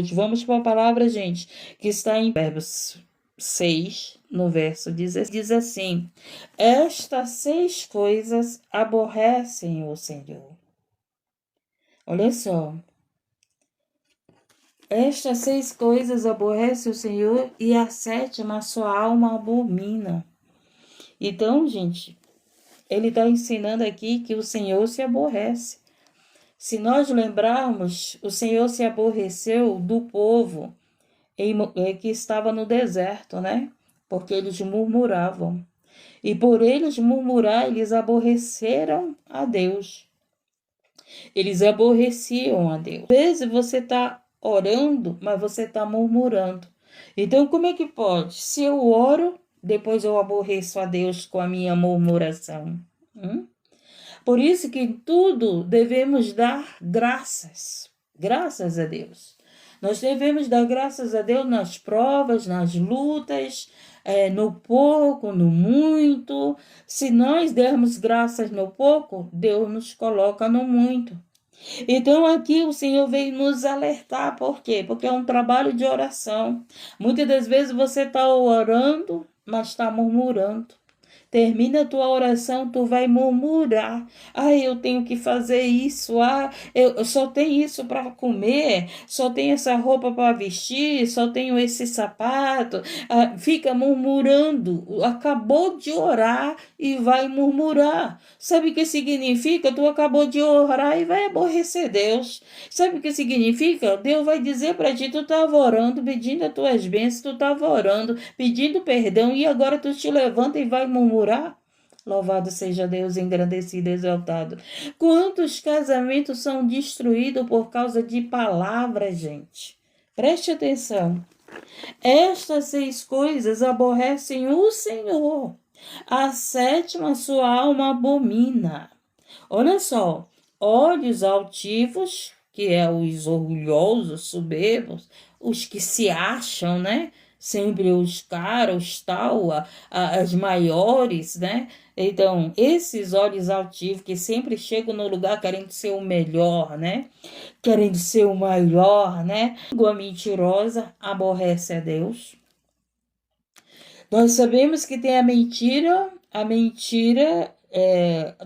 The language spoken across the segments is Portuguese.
hoje. Vamos para a palavra, gente, que está em Provérbios 6, no verso 16, diz assim: estas 6 coisas aborrecem o Senhor. Olha só. Estas 6 coisas aborrece o Senhor, e a 7ª a sua alma abomina. Então, gente, ele está ensinando aqui que o Senhor se aborrece. Se nós lembrarmos, o Senhor se aborreceu do povo que estava no deserto, né? Porque eles murmuravam. E por eles murmurar, eles aborreceram a Deus. Eles aborreciam a Deus. Às vezes você está orando, mas você está murmurando. Então, como é que pode? Se eu oro, depois eu aborreço a Deus com a minha murmuração. Por isso que em tudo devemos dar graças. Graças a Deus. Nós devemos dar graças a Deus nas provas, nas lutas, no pouco, no muito. Se nós dermos graças no pouco, Deus nos coloca no muito. Então aqui o Senhor veio nos alertar. Por quê? Porque é um trabalho de oração. Muitas das vezes você está orando, mas está murmurando. Termina a tua oração, tu vai murmurar. Eu tenho que fazer isso. Eu só tenho isso para comer. Só tenho essa roupa para vestir. Só tenho esse sapato. Fica murmurando. Acabou de orar e vai murmurar. Sabe o que significa? Tu acabou de orar e vai aborrecer Deus. Sabe o que significa? Deus vai dizer para ti, tu estava orando, pedindo as tuas bênçãos, tu estava orando, pedindo perdão, e agora tu te levanta e vai murmurar. Louvado seja Deus, engrandecido, exaltado. Quantos casamentos são destruídos por causa de palavras, gente? Preste atenção. Estas 6 coisas aborrecem o Senhor. A 7ª sua alma abomina. Olha só. Olhos altivos, que é os orgulhosos, soberbos, os que se acham, né? Sempre os caros, os tal, as maiores, né? Então, esses olhos altivos que sempre chegam no lugar querendo ser o melhor, né? Querendo ser o maior, né? A mentirosa aborrece a Deus. Nós sabemos que tem a mentira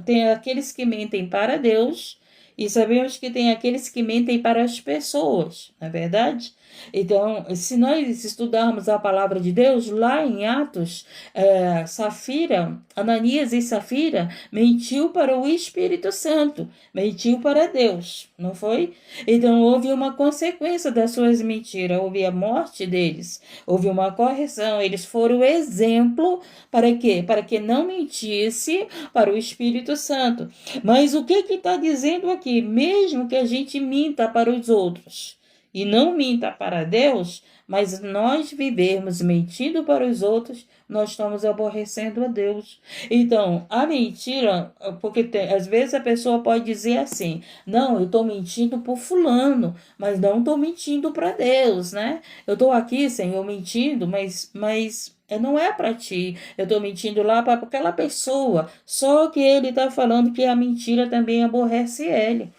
tem aqueles que mentem para Deus, e sabemos que tem aqueles que mentem para as pessoas, não é verdade? Então, se nós estudarmos a palavra de Deus, lá em Atos, Ananias e Safira mentiu para o Espírito Santo, mentiu para Deus, não foi? Então, houve uma consequência das suas mentiras, houve a morte deles, houve uma correção, eles foram exemplo para quê? Para que não mentisse para o Espírito Santo. Mas o que está dizendo aqui? Mesmo que a gente minta para os outros e não minta para Deus, mas nós vivermos mentindo para os outros, nós estamos aborrecendo a Deus. Então, a mentira, porque às vezes a pessoa pode dizer assim, não, eu estou mentindo por fulano, mas não estou mentindo para Deus, né? Eu estou aqui, Senhor, mentindo, mas não é para ti, eu estou mentindo lá para aquela pessoa, só que ele está falando que a mentira também aborrece ele.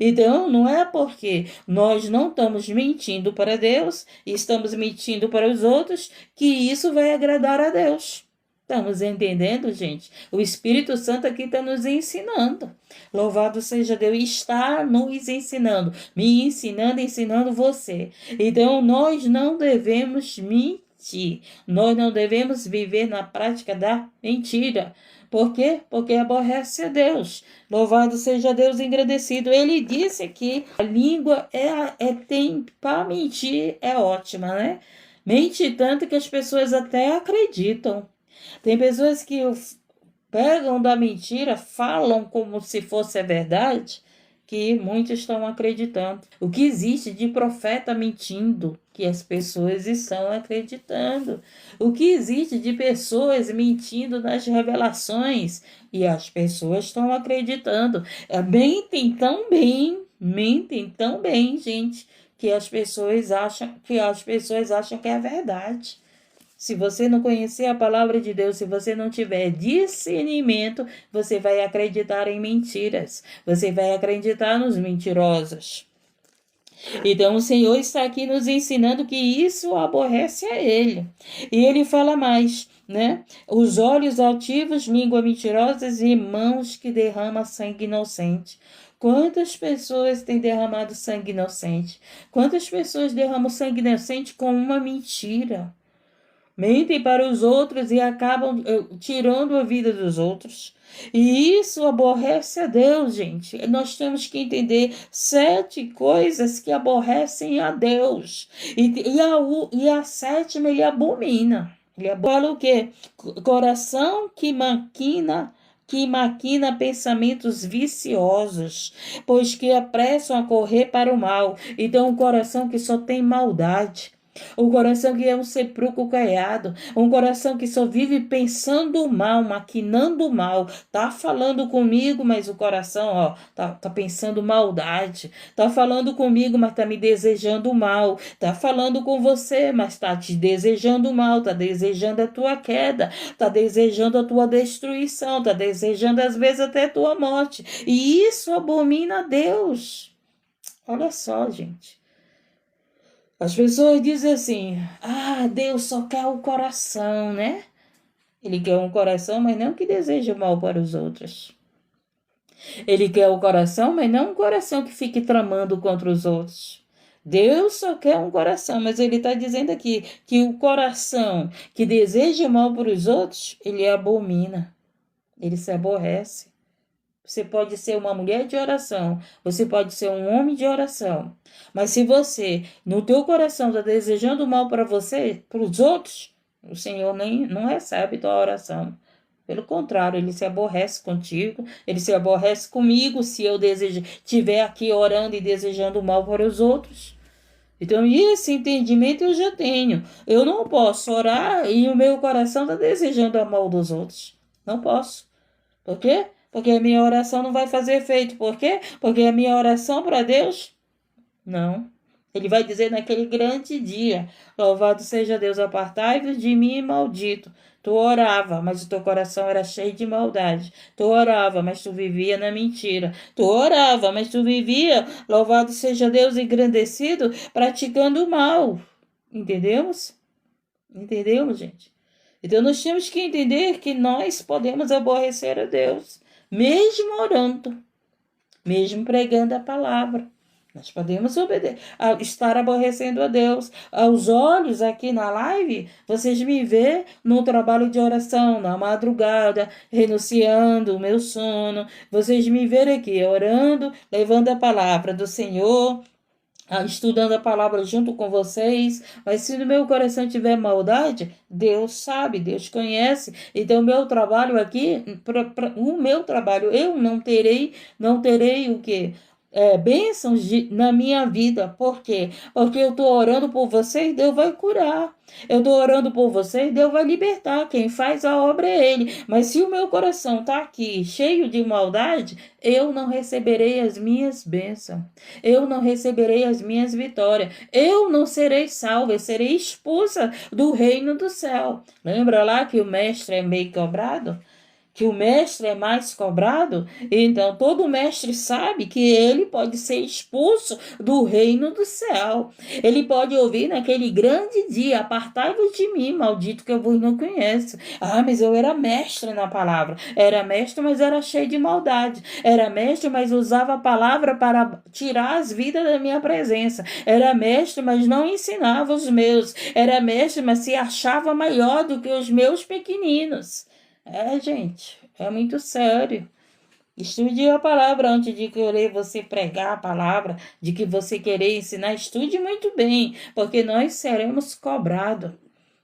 Então, não é porque nós não estamos mentindo para Deus e estamos mentindo para os outros que isso vai agradar a Deus. Estamos entendendo, gente? O Espírito Santo aqui está nos ensinando. Louvado seja Deus, está nos ensinando, me ensinando, ensinando você. Então, nós não devemos mentir. Nós não devemos viver na prática da mentira. Por quê? Porque aborrece a Deus. Louvado seja Deus, engrandecido. Ele disse que a língua tem para mentir, é ótima, né? Mente tanto que as pessoas até acreditam. Tem pessoas que pegam da mentira, falam como se fosse a verdade, que muitos estão acreditando. O que existe de profeta mentindo, que as pessoas estão acreditando. O que existe de pessoas mentindo nas revelações, e as pessoas estão acreditando. Mentem tão bem, gente, que as pessoas acham que é verdade. Se você não conhecer a palavra de Deus, se você não tiver discernimento, você vai acreditar em mentiras. Você vai acreditar nos mentirosos. Então o Senhor está aqui nos ensinando que isso aborrece a ele. E ele fala mais, né? Os olhos altivos, língua mentirosas e mãos que derramam sangue inocente. Quantas pessoas têm derramado sangue inocente? Quantas pessoas derramam sangue inocente com uma mentira? Mentem para os outros e acabam tirando a vida dos outros. E isso aborrece a Deus, gente. Nós temos que entender 7 coisas que aborrecem a Deus. E a sétima ele abomina. Fala o quê? Coração que maquina pensamentos viciosos, pois que apressam a correr para o mal. Então, um coração que só tem maldade. Um coração que é um sepulcro caiado, um coração que só vive pensando o mal, maquinando o mal, tá falando comigo, mas o coração, ó, tá pensando maldade, tá falando comigo, mas tá me desejando mal, tá falando com você, mas tá te desejando mal, tá desejando a tua queda, tá desejando a tua destruição, tá desejando às vezes até a tua morte, e isso abomina a Deus. Olha só, gente. As pessoas dizem assim, Deus só quer o coração, né? Ele quer um coração, mas não que deseja mal para os outros. Ele quer o coração, mas não um coração que fique tramando contra os outros. Deus só quer um coração, mas ele está dizendo aqui que o coração que deseja mal para os outros, ele abomina, ele se aborrece. Você pode ser uma mulher de oração, você pode ser um homem de oração. Mas se você, no teu coração, está desejando mal para você, para os outros, o Senhor nem não recebe tua oração. Pelo contrário, ele se aborrece contigo, ele se aborrece comigo se eu estiver aqui orando e desejando mal para os outros. Então, esse entendimento eu já tenho. Eu não posso orar e o meu coração está desejando a mal dos outros. Não posso. Por quê? Porque a minha oração não vai fazer efeito. Por quê? Porque a minha oração para Deus, não. Ele vai dizer naquele grande dia, louvado seja Deus, apartai-vos de mim, maldito. Tu orava, mas o teu coração era cheio de maldade. Tu orava, mas tu vivia na mentira. Tu orava, mas tu vivia, louvado seja Deus, engrandecido, praticando o mal. Entendemos? Entendemos, gente? Então nós temos que entender que nós podemos aborrecer a Deus, mesmo orando, mesmo pregando a palavra. Nós podemos estar aborrecendo a Deus. Aos olhos aqui na live, vocês me vê no trabalho de oração, na madrugada, renunciando o meu sono. Vocês me verem aqui orando, levando a palavra do Senhor, estudando a palavra junto com vocês, mas se no meu coração tiver maldade, Deus sabe, Deus conhece. Então, o meu trabalho aqui, o meu trabalho, eu não terei o quê? Bênçãos na minha vida. Por quê? Porque eu estou orando por vocês, Deus vai curar. Eu estou orando por vocês, Deus vai libertar. Quem faz a obra é Ele. Mas se o meu coração está aqui cheio de maldade, eu não receberei as minhas bênçãos. Eu não receberei as minhas vitórias. Eu não serei salva, eu serei expulsa do reino do céu. Lembra lá que o mestre é meio cobrado? Que o mestre é mais cobrado, então todo mestre sabe que ele pode ser expulso do reino do céu. Ele pode ouvir naquele grande dia, apartai-vos de mim, maldito que eu vos não conheço. Mas eu era mestre na palavra. Era mestre, mas era cheio de maldade. Era mestre, mas usava a palavra para tirar as vidas da minha presença. Era mestre, mas não ensinava os meus. Era mestre, mas se achava maior do que os meus pequeninos. Gente, é muito sério. Estude a palavra antes de querer você pregar a palavra, de que você querer ensinar. Estude muito bem, porque nós seremos cobrados.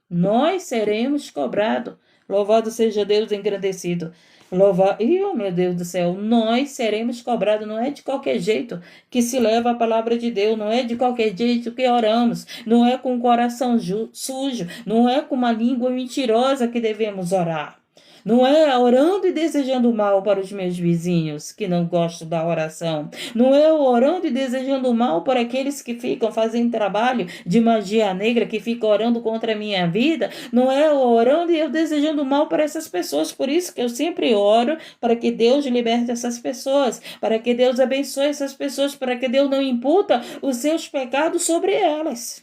Nós seremos cobrados. Louvado seja Deus engrandecido. Oh, meu Deus do céu, nós seremos cobrados. Não é de qualquer jeito que se leva a palavra de Deus. Não é de qualquer jeito que oramos. Não é com o coração sujo. Não é com uma língua mentirosa que devemos orar. Não é orando e desejando mal para os meus vizinhos que não gostam da oração. Não é orando e desejando mal para aqueles que ficam fazendo trabalho de magia negra, que ficam orando contra a minha vida. Não é orando e eu desejando mal para essas pessoas. Por isso que eu sempre oro para que Deus liberte essas pessoas, para que Deus abençoe essas pessoas, para que Deus não imputa os seus pecados sobre elas.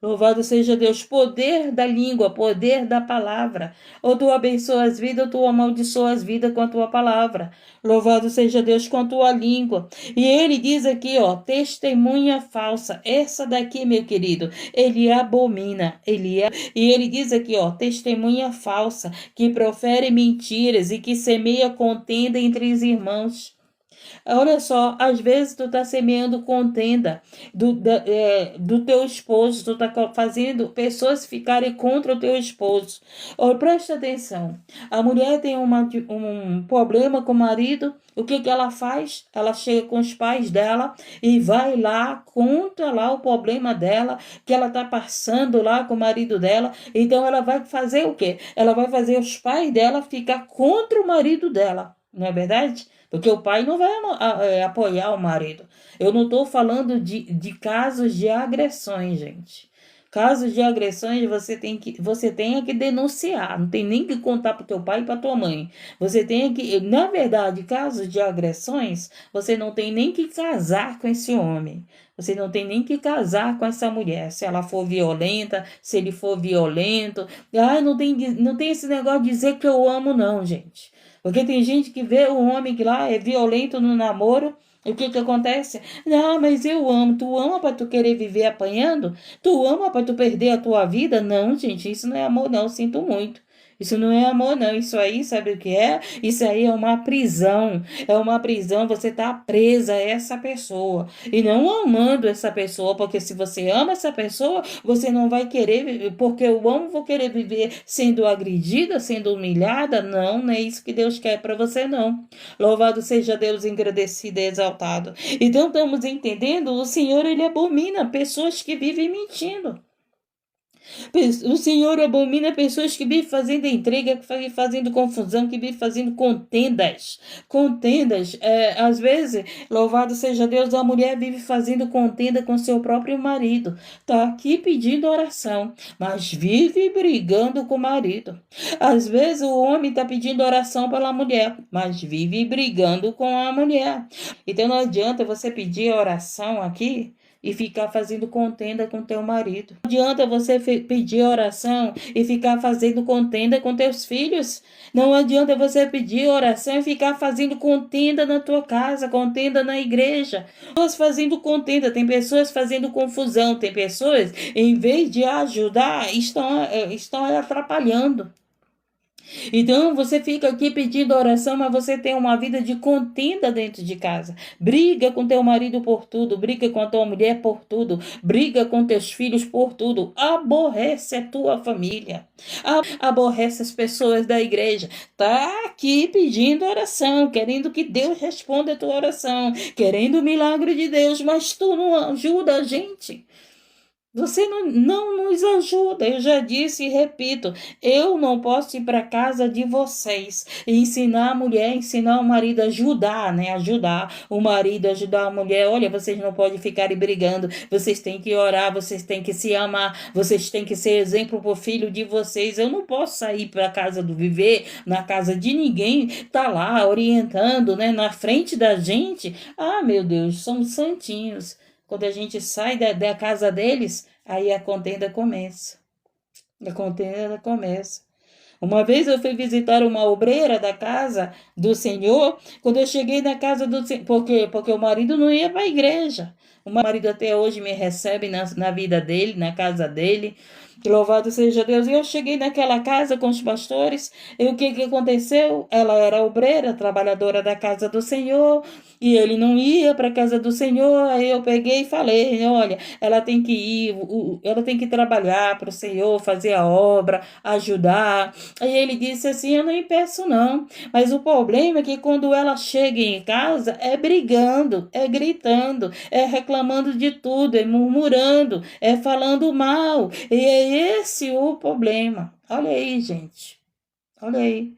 Louvado seja Deus, poder da língua, poder da palavra. Ou tu abençoas as vidas, ou tu amaldiçoas as vidas com a tua palavra. Louvado seja Deus com a tua língua. E ele diz aqui, ó, testemunha falsa. Essa daqui, meu querido, ele abomina. E ele diz aqui, ó, testemunha falsa, que profere mentiras e que semeia contenda entre os irmãos. Olha só, às vezes tu tá semeando contenda do teu esposo, tu tá fazendo pessoas ficarem contra o teu esposo. Olha, presta atenção, a mulher tem um problema com o marido, o que ela faz? Ela chega com os pais dela e vai lá, conta lá o problema dela, que ela tá passando lá com o marido dela, então ela vai fazer o quê? Ela vai fazer os pais dela ficar contra o marido dela, não é verdade? Porque o pai não vai apoiar o marido. Eu não estou falando de casos de agressões, gente. Casos de agressões você tem que denunciar. Não tem nem que contar para o teu pai e para tua mãe. Você tem que, na verdade, casos de agressões, você não tem nem que casar com esse homem. Você não tem nem que casar com essa mulher, se ela for violenta, se ele for violento. Não tem esse negócio de dizer que eu amo, não, gente. Porque tem gente que vê o homem que lá é violento no namoro. O que acontece? Não, mas eu amo. Tu ama para tu querer viver apanhando? Tu ama para tu perder a tua vida? Não, gente, isso não é amor, não. Sinto muito. Isso não é amor, não. Isso aí, sabe o que é? Isso aí é uma prisão. É uma prisão. Você tá presa a essa pessoa. E não amando essa pessoa, porque se você ama essa pessoa, você não vai querer, porque eu amo, vou querer viver sendo agredida, sendo humilhada. Não, não é isso que Deus quer para você, não. Louvado seja Deus, engrandecido e exaltado. Então, estamos entendendo? O Senhor, ele abomina pessoas que vivem mentindo. O Senhor abomina pessoas que vivem fazendo entrega, que vivem fazendo confusão, que vivem fazendo contendas. Contendas, às vezes, louvado seja Deus, a mulher vive fazendo contenda com seu próprio marido. Está aqui pedindo oração, mas vive brigando com o marido. Às vezes, o homem está pedindo oração pela mulher, mas vive brigando com a mulher. Então, não adianta você pedir oração aqui e ficar fazendo contenda com teu marido. Não adianta você pedir oração e ficar fazendo contenda com teus filhos. Não adianta você pedir oração e ficar fazendo contenda na tua casa, contenda na igreja. Pessoas fazendo contenda, tem pessoas fazendo confusão, tem pessoas, em vez de ajudar, estão atrapalhando. Então você fica aqui pedindo oração, mas você tem uma vida de contenda dentro de casa. Briga com teu marido por tudo, briga com a tua mulher por tudo, briga com teus filhos por tudo. Aborrece a tua família, aborrece as pessoas da igreja. Tá aqui pedindo oração, querendo que Deus responda a tua oração, querendo o milagre de Deus, mas tu não ajuda a gente. Você não nos ajuda. Eu já disse e repito, eu não posso ir para casa de vocês e ensinar a mulher, ensinar o marido a ajudar, né? Ajudar o marido, ajudar a mulher. Olha, vocês não podem ficar brigando, vocês têm que orar, vocês têm que se amar, vocês têm que ser exemplo para o filho de vocês. Eu não posso sair para a casa do viver, na casa de ninguém, tá lá orientando, né? Na frente da gente. Ah, meu Deus, somos santinhos. Quando a gente sai da casa deles, aí a contenda começa. A contenda começa. Uma vez eu fui visitar uma obreira da casa do Senhor. Quando eu cheguei na casa do Senhor, porque o marido não ia para a igreja. O marido até hoje me recebe na vida dele, na casa dele. Louvado seja Deus. E eu cheguei naquela casa com os pastores. E o que aconteceu? Ela era obreira, trabalhadora da casa do Senhor. E ele não ia para a casa do Senhor. Aí eu peguei e falei: olha, ela tem que ir, ela tem que trabalhar para o Senhor, fazer a obra, ajudar. Aí ele disse assim: eu não impeço, não. Mas o problema é que quando ela chega em casa, é brigando, é gritando, é reclamando de tudo, é murmurando, é falando mal. E é esse o problema. Olha aí, gente. Olha aí.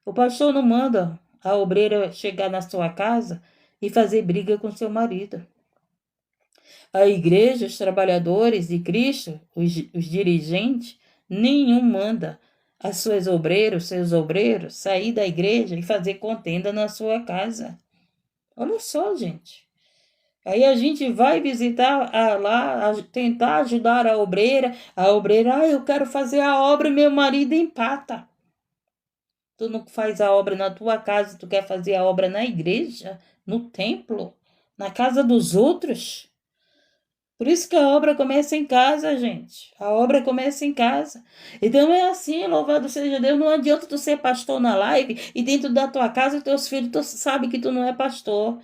O pastor não manda a obreira chegar na sua casa e fazer briga com seu marido. A igreja, os trabalhadores de Cristo, os dirigentes, nenhum manda as suas obreiras, seus obreiros, sair da igreja e fazer contenda na sua casa. Olha só, gente. Aí a gente vai visitar tentar ajudar a obreira, eu quero fazer a obra e meu marido empata. Tu não faz a obra na tua casa, tu quer fazer a obra na igreja, no templo, na casa dos outros? Por isso que a obra começa em casa, gente. A obra começa em casa. Então é assim, louvado seja Deus. Não adianta tu ser pastor na live e dentro da tua casa teus filhos sabem que tu não é pastor.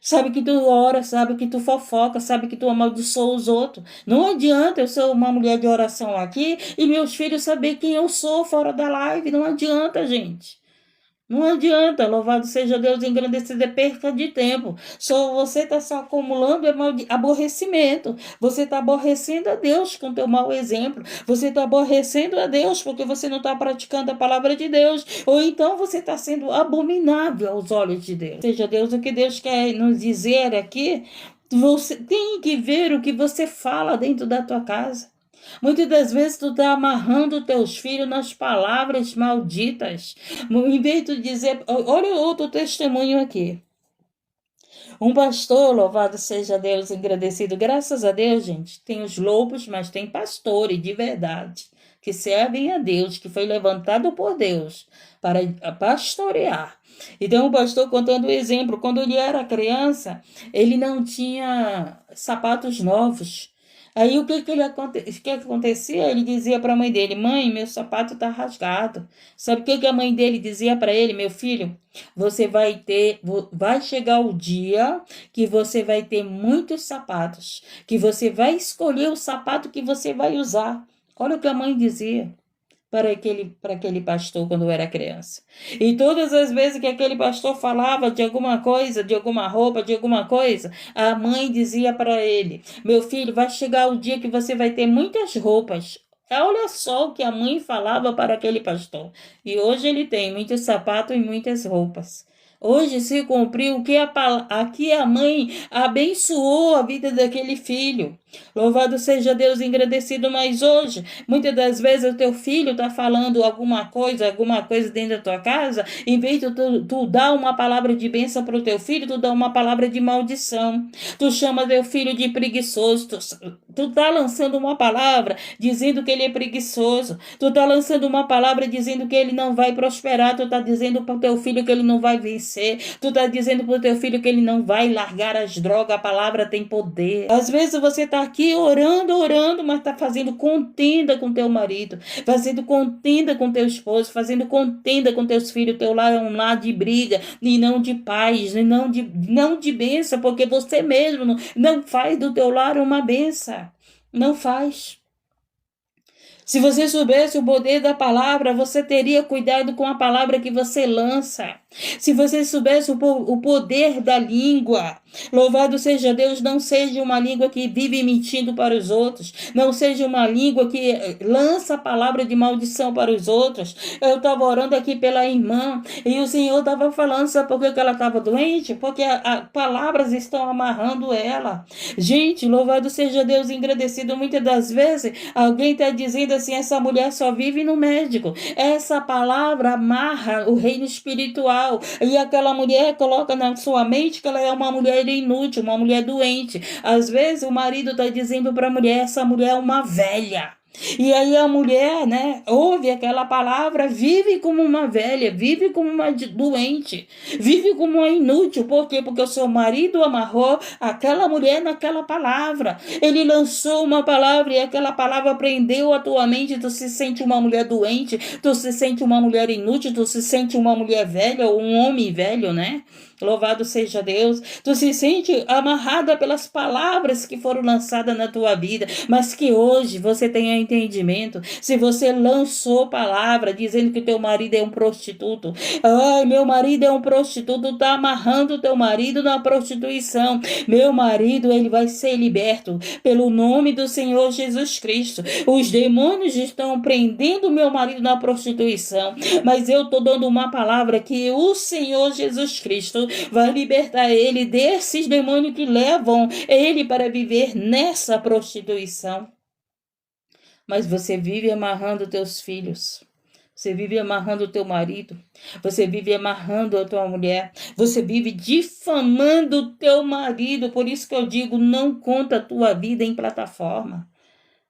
Sabe que tu ora, sabe que tu fofoca, sabe que tu amaldiçoa os outros. Não adianta eu ser uma mulher de oração aqui e meus filhos saber quem eu sou fora da live. Não adianta, gente. Não adianta, louvado seja Deus, engrandecido é perca de tempo. Você está só acumulando aborrecimento. Você está aborrecendo a Deus com teu mau exemplo. Você está aborrecendo a Deus porque você não está praticando a palavra de Deus. Ou então você está sendo abominável aos olhos de Deus. Seja Deus, o que Deus quer nos dizer aqui, você tem que ver o que você fala dentro da tua casa. Muitas das vezes tu está amarrando teus filhos nas palavras malditas. Em vez de dizer, olha outro testemunho aqui. Um pastor, louvado seja Deus, engrandecido. Graças a Deus, gente, tem os lobos, mas tem pastores de verdade, que servem a Deus, que foi levantado por Deus para pastorear. Então, o pastor contando o exemplo, quando ele era criança, ele não tinha sapatos novos. Aí o que acontecia? Ele dizia para a mãe dele: mãe, meu sapato está rasgado. Sabe o que a mãe dele dizia para ele? Meu filho, você vai chegar o dia que você vai ter muitos sapatos, que você vai escolher o sapato que você vai usar. Olha o que a mãe dizia para aquele pastor quando era criança. E todas as vezes que aquele pastor falava de alguma coisa, de alguma roupa, de alguma coisa, a mãe dizia para ele: meu filho, vai chegar o dia que você vai ter muitas roupas. Olha só o que a mãe falava para aquele pastor. E hoje ele tem muitos sapatos e muitas roupas. Hoje se cumpriu o que aqui a mãe abençoou a vida daquele filho. Louvado seja Deus, engrandecido. Mas hoje, muitas das vezes o teu filho está falando alguma coisa dentro da tua casa, em vez de tu dar uma palavra de bênção para o teu filho, tu dá uma palavra de maldição. Tu chama teu filho de preguiçoso, tu tá lançando uma palavra dizendo que ele é preguiçoso, tu tá lançando uma palavra dizendo que ele não vai prosperar, tu tá dizendo para o teu filho que ele não vai vencer, tu tá dizendo para o teu filho que ele não vai largar as drogas. A palavra tem poder. Às vezes você tá aqui orando, mas tá fazendo contenda com teu marido, fazendo contenda com teu esposo, fazendo contenda com teus filhos. Teu lar é um lar de briga e não de paz, e não de bênção, porque você mesmo não faz do teu lar uma bênção. Não faz. Se você soubesse o poder da palavra, você teria cuidado com a palavra que você lança. Se você soubesse o poder da língua, louvado seja Deus, não seja uma língua que vive mentindo para os outros, não seja uma língua que lança a palavra de maldição para os outros. Eu estava orando aqui pela irmã e o Senhor estava falando, sabe por que ela estava doente? Porque palavras estão amarrando ela. Gente, louvado seja Deus, engrandecido. Muitas das vezes alguém está dizendo assim: essa mulher só vive no médico. Essa palavra amarra o reino espiritual. E aquela mulher coloca na sua mente que ela é uma mulher inútil, uma mulher doente. Às vezes o marido está dizendo para a mulher: essa mulher é uma velha. E aí a mulher, ouve aquela palavra, vive como uma velha, vive como uma doente, vive como uma inútil. Por quê? Porque o seu marido amarrou aquela mulher naquela palavra. Ele lançou uma palavra e aquela palavra prendeu a tua mente. Tu se sente uma mulher doente, tu se sente uma mulher inútil, tu se sente uma mulher velha ou um homem velho, Louvado seja Deus. Tu se sente amarrada pelas palavras que foram lançadas na tua vida, mas que hoje você tenha entendimento. Se você lançou palavra dizendo que teu marido é um prostituto, ai, meu marido é um prostituto, tá amarrando teu marido na prostituição. Meu marido, ele vai ser liberto pelo nome do Senhor Jesus Cristo. Os demônios estão prendendo meu marido na prostituição, mas eu tô dando uma palavra que o Senhor Jesus Cristo vai libertar ele desses demônios que levam ele para viver nessa prostituição. Mas você vive amarrando teus filhos. Você vive amarrando o teu marido. Você vive amarrando a tua mulher. Você vive difamando o teu marido. Por isso que eu digo, não conta a tua vida em plataforma.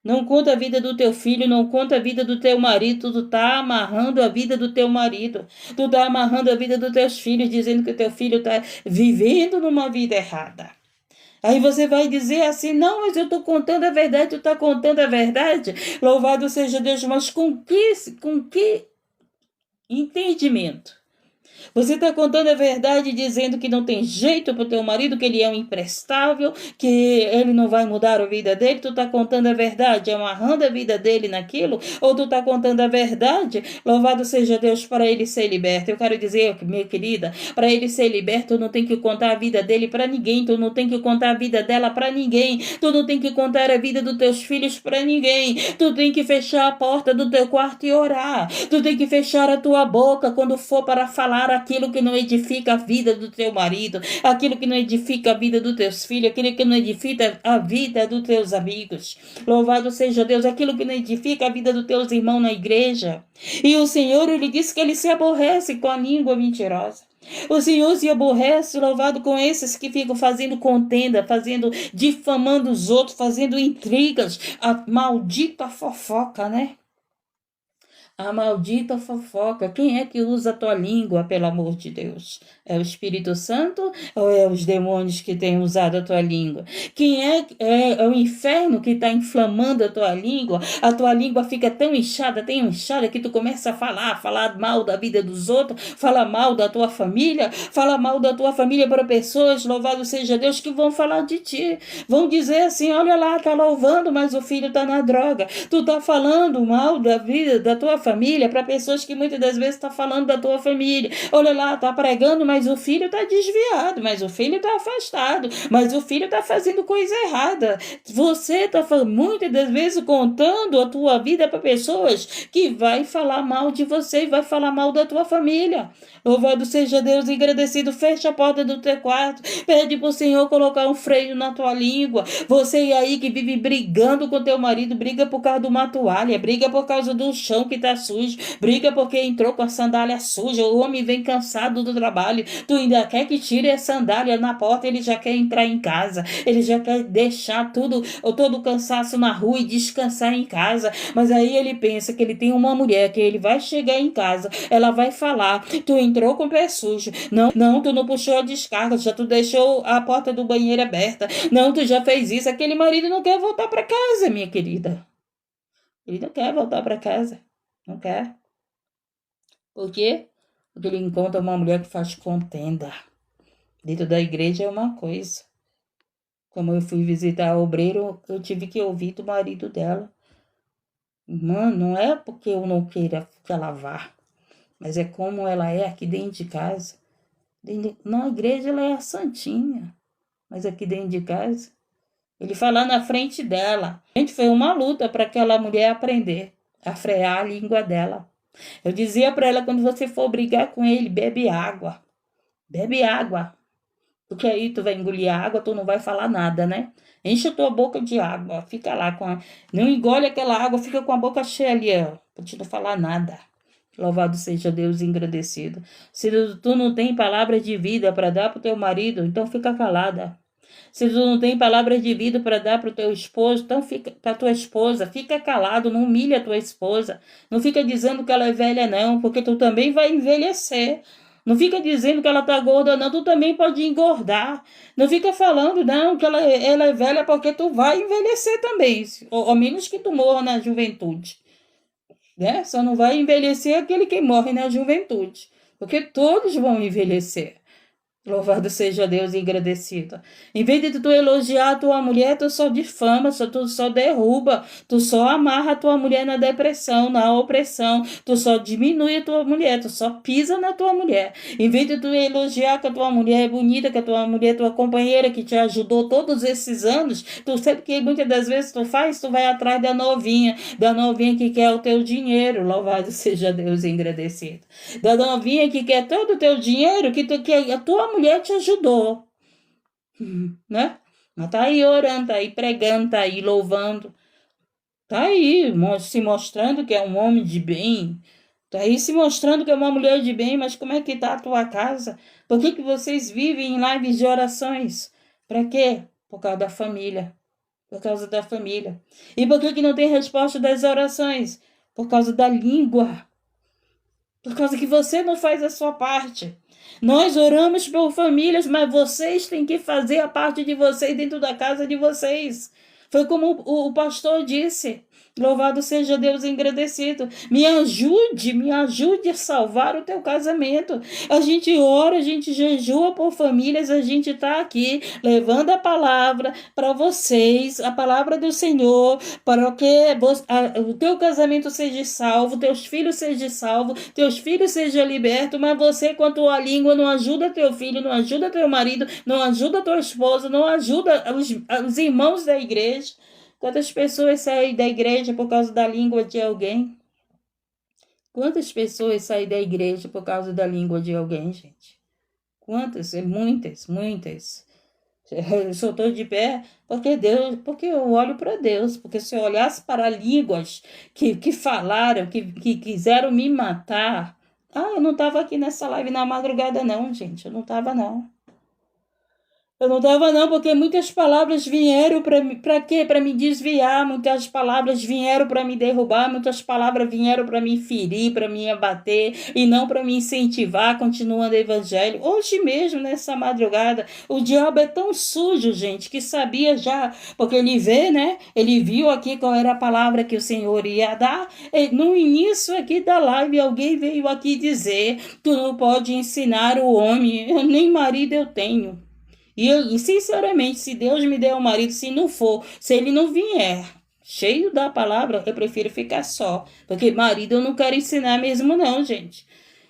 Não conta a vida do teu filho, não conta a vida do teu marido. Tu tá amarrando a vida do teu marido. Tu tá amarrando a vida dos teus filhos, dizendo que o teu filho tá vivendo numa vida errada. Aí você vai dizer assim, não, mas eu estou contando a verdade, tu está contando a verdade. Louvado seja Deus, mas com que entendimento? Você está contando a verdade dizendo que não tem jeito para o teu marido, que ele é um imprestável, que ele não vai mudar a vida dele. Tu está contando a verdade, amarrando a vida dele naquilo? Ou tu está contando a verdade, louvado seja Deus, para ele ser liberto? Eu quero dizer, minha querida, para ele ser liberto, tu não tem que contar a vida dele para ninguém. Tu não tem que contar a vida dela para ninguém. Tu não tem que contar a vida dos teus filhos para ninguém. Tu tem que fechar a porta do teu quarto e orar. Tu tem que fechar a tua boca quando for para falar aquilo que não edifica a vida do teu marido, aquilo que não edifica a vida dos teus filhos, aquilo que não edifica a vida dos teus amigos. Louvado seja Deus, aquilo que não edifica a vida dos teus irmãos na igreja. E o Senhor, ele disse que ele se aborrece com a língua mentirosa. O Senhor se aborrece, louvado, com esses que ficam fazendo contenda, difamando os outros, fazendo intrigas, a maldita fofoca, né? A maldita fofoca. Quem é que usa a tua língua, pelo amor de Deus? É o Espírito Santo ou é os demônios que têm usado a tua língua? Quem é o inferno que está inflamando a tua língua? A tua língua fica tão inchada que tu começa a falar mal da vida dos outros, fala mal da tua família para pessoas, louvado seja Deus, que vão falar de ti. Vão dizer assim, olha lá, tá louvando, mas o filho tá na droga. Tu tá falando mal da vida da tua família para pessoas que muitas das vezes tá falando da tua família. Olha lá, tá pregando, mas o filho tá desviado, mas o filho tá afastado, mas o filho tá fazendo coisa errada. Você tá muitas das vezes contando a tua vida para pessoas que vai falar mal de você e vai falar mal da tua família. Louvado seja Deus, agradecido, fecha a porta do teu quarto, pede pro Senhor colocar um freio na tua língua. Você aí que vive brigando com teu marido, briga por causa de uma toalha, briga por causa do chão que tá sujo, briga porque entrou com a sandália suja, o homem vem cansado do trabalho, tu ainda quer que tire a sandália na porta, ele já quer entrar em casa, ele já quer deixar todo o cansaço na rua e descansar em casa, mas aí ele pensa que ele tem uma mulher, que ele vai chegar em casa, ela vai falar, tu entrou com o pé sujo, não, tu não puxou a descarga, já tu deixou a porta do banheiro aberta, não, tu já fez isso, aquele marido não quer voltar para casa, minha querida, ele não quer voltar para casa, não quer. Por quê? Porque ele encontra uma mulher que faz contenda. Dentro da igreja é uma coisa. Como eu fui visitar o obreiro, eu tive que ouvir do marido dela. Mano, não é porque eu não queira que ela vá, mas é como ela é aqui dentro de casa. Na igreja ela é a santinha, mas aqui dentro de casa, ele fala na frente dela. Gente, foi uma luta para aquela mulher aprender a frear a língua dela. Eu dizia para ela, quando você for brigar com ele, bebe água. Bebe água. Porque aí tu vai engolir a água, tu não vai falar nada, né? Enche a tua boca de água, fica lá com a... Não engole aquela água, fica com a boca cheia ali, ó, pra te não falar nada. Louvado seja Deus, engrandecido. Se tu não tem palavra de vida para dar pro teu marido, então fica calada. Se tu não tem palavra de vida para dar para o teu esposo, então fica para tua esposa, fica calado, não humilha a tua esposa. Não fica dizendo que ela é velha não, porque tu também vai envelhecer. Não fica dizendo que ela tá gorda não, tu também pode engordar. Não fica falando não que ela é velha porque tu vai envelhecer também, ao menos que tu morra na juventude. Né? Só não vai envelhecer aquele que morre na juventude, porque todos vão envelhecer. Louvado seja Deus e agradecido. Em vez de tu elogiar a tua mulher, tu só difama, tu só derruba, tu só amarra a tua mulher na depressão, na opressão, tu só diminui a tua mulher, tu só pisa na tua mulher. Em vez de tu elogiar que a tua mulher é bonita, que a tua mulher é tua companheira, que te ajudou todos esses anos, tu sabe que muitas das vezes tu vai atrás da novinha que quer o teu dinheiro. Louvado seja Deus e agradecido. Da novinha que quer todo o teu dinheiro, que a tua mulher te ajudou, né? Mas tá aí orando, tá aí pregando, tá aí louvando, tá aí se mostrando que é um homem de bem, tá aí se mostrando que é uma mulher de bem, mas como é que tá a tua casa? Por que vocês vivem em lives de orações? Para quê? Por causa da família. Por causa da família. E por que não tem resposta das orações? Por causa da língua. Por causa que você não faz a sua parte. Nós oramos por famílias, mas vocês têm que fazer a parte de vocês dentro da casa de vocês. Foi como o pastor disse. Louvado seja Deus engrandecido. Me ajude a salvar o teu casamento. A gente ora, a gente jejua por famílias, a gente está aqui levando a palavra para vocês, a palavra do Senhor, para que o teu casamento seja salvo, teus filhos sejam salvos, teus filhos sejam libertos, mas você, com a tua língua, não ajuda teu filho, não ajuda teu marido, não ajuda tua esposa, não ajuda os irmãos da igreja. Quantas pessoas saem da igreja por causa da língua de alguém? Quantas pessoas saem da igreja por causa da língua de alguém, gente? Quantas? Muitas, muitas. Eu só estou de pé porque eu olho para Deus, porque se eu olhasse para línguas que falaram, que quiseram me matar, eu não estava aqui nessa live na madrugada não, gente, eu não estava não. Eu não estava não, porque muitas palavras vieram para quê? Para me desviar, muitas palavras vieram para me derrubar, muitas palavras vieram para me ferir, para me abater, e não para me incentivar, continuando o evangelho. Hoje mesmo, nessa madrugada, o diabo é tão sujo, gente, que sabia já, porque ele vê, né? Ele viu aqui qual era a palavra que o Senhor ia dar. E no início aqui da live, alguém veio aqui dizer, tu não pode ensinar o homem, nem marido eu tenho. E sinceramente, se Deus me der um marido, se não for, se ele não vier cheio da palavra, eu prefiro ficar só. Porque marido eu não quero ensinar mesmo não, gente.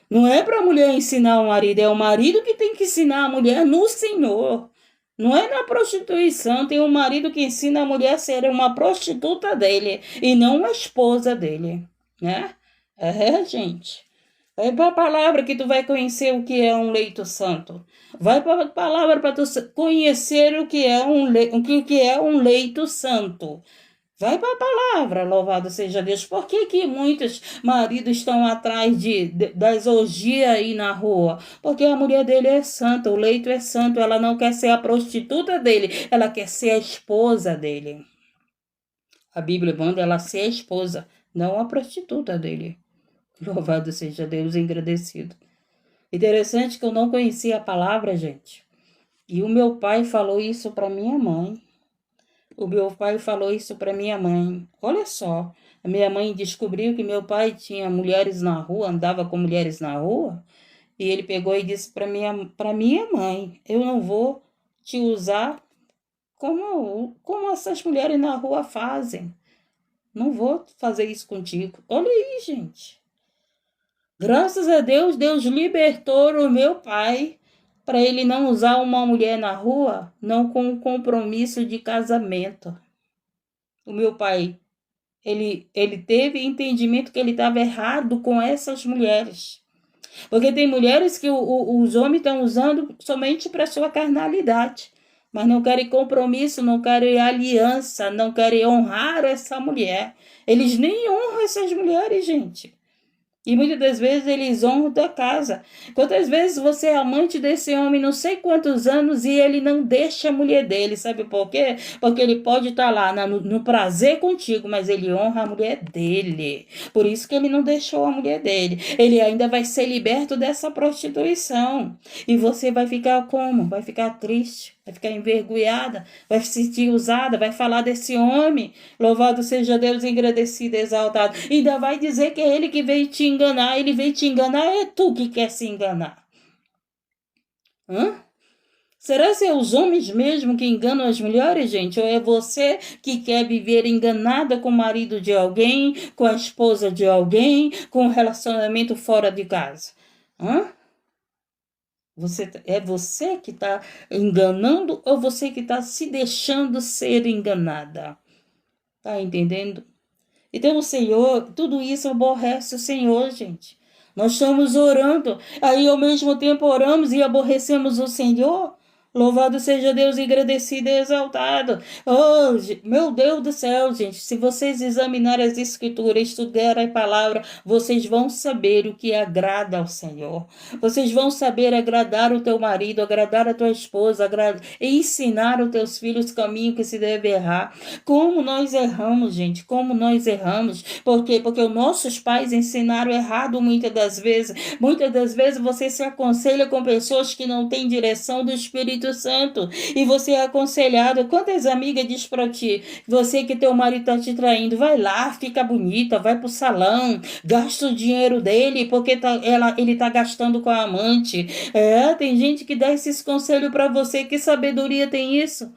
Não é para a mulher ensinar o marido, é o marido que tem que ensinar a mulher no Senhor. Não é na prostituição. Tem um marido que ensina a mulher a ser uma prostituta dele e não uma esposa dele, né? Gente. Vai para a palavra que tu vai conhecer o que é um leito santo. Vai para a palavra para tu conhecer o que é um leito santo. Vai para a palavra, louvado seja Deus. Por que muitos maridos estão atrás das orgias aí na rua? Porque a mulher dele é santa, o leito é santo. Ela não quer ser a prostituta dele, ela quer ser a esposa dele. A Bíblia manda ela ser a esposa, não a prostituta dele. Louvado seja Deus engrandecido. Interessante que eu não conhecia a palavra, gente. E o meu pai falou isso para minha mãe. O meu pai falou isso para minha mãe. Olha só, a minha mãe descobriu que meu pai tinha mulheres na rua, andava com mulheres na rua, e ele pegou e disse para minha mãe, eu não vou te usar como essas mulheres na rua fazem. Não vou fazer isso contigo. Olha aí, gente. Graças a Deus, Deus libertou o meu pai para ele não usar uma mulher na rua, não com um compromisso de casamento. O meu pai, ele teve entendimento que ele estava errado com essas mulheres. Porque tem mulheres que os homens estão usando somente para sua carnalidade, mas não querem compromisso, não querem aliança, não querem honrar essa mulher. Eles nem honram essas mulheres, gente. E muitas das vezes eles honram da casa. Quantas vezes você é amante desse homem não sei quantos anos e ele não deixa a mulher dele, sabe por quê? Porque ele pode estar lá no prazer contigo, mas ele honra a mulher dele. Por isso que ele não deixou a mulher dele. Ele ainda vai ser liberto dessa prostituição. E você vai ficar como? Vai ficar triste, vai ficar envergonhada, vai se sentir usada, vai falar desse homem. Louvado seja Deus, engrandecido, exaltado. Ainda vai dizer que é ele que veio te enganar, ele veio te enganar, é tu que quer se enganar. Será que é os homens mesmo que enganam as mulheres, gente? Ou é você que quer viver enganada com o marido de alguém, com a esposa de alguém, com um relacionamento fora de casa? Hã? É você que está enganando ou você que está se deixando ser enganada? Tá entendendo? Então o Senhor, tudo isso aborrece o Senhor, gente. Nós estamos orando, aí ao mesmo tempo oramos e aborrecemos o Senhor. Louvado seja Deus, engrandecido e exaltado. Oh, meu Deus do céu, gente. Se vocês examinarem as Escrituras, estudarem a palavra, vocês vão saber o que agrada ao Senhor. Vocês vão saber agradar o teu marido, agradar a tua esposa, ensinar os teus filhos o caminho que se deve errar. Como nós erramos, gente, como nós erramos. Por quê? Porque os nossos pais ensinaram errado muitas das vezes. Muitas das vezes você se aconselha com pessoas que não têm direção do Espírito Santo. E você é aconselhado. Quantas amigas diz pra ti, você que teu marido tá te traindo, vai lá, fica bonita, vai pro salão, gasta o dinheiro dele, porque ele tá gastando com a amante. Tem gente que dá esses conselhos para você. Que sabedoria tem isso?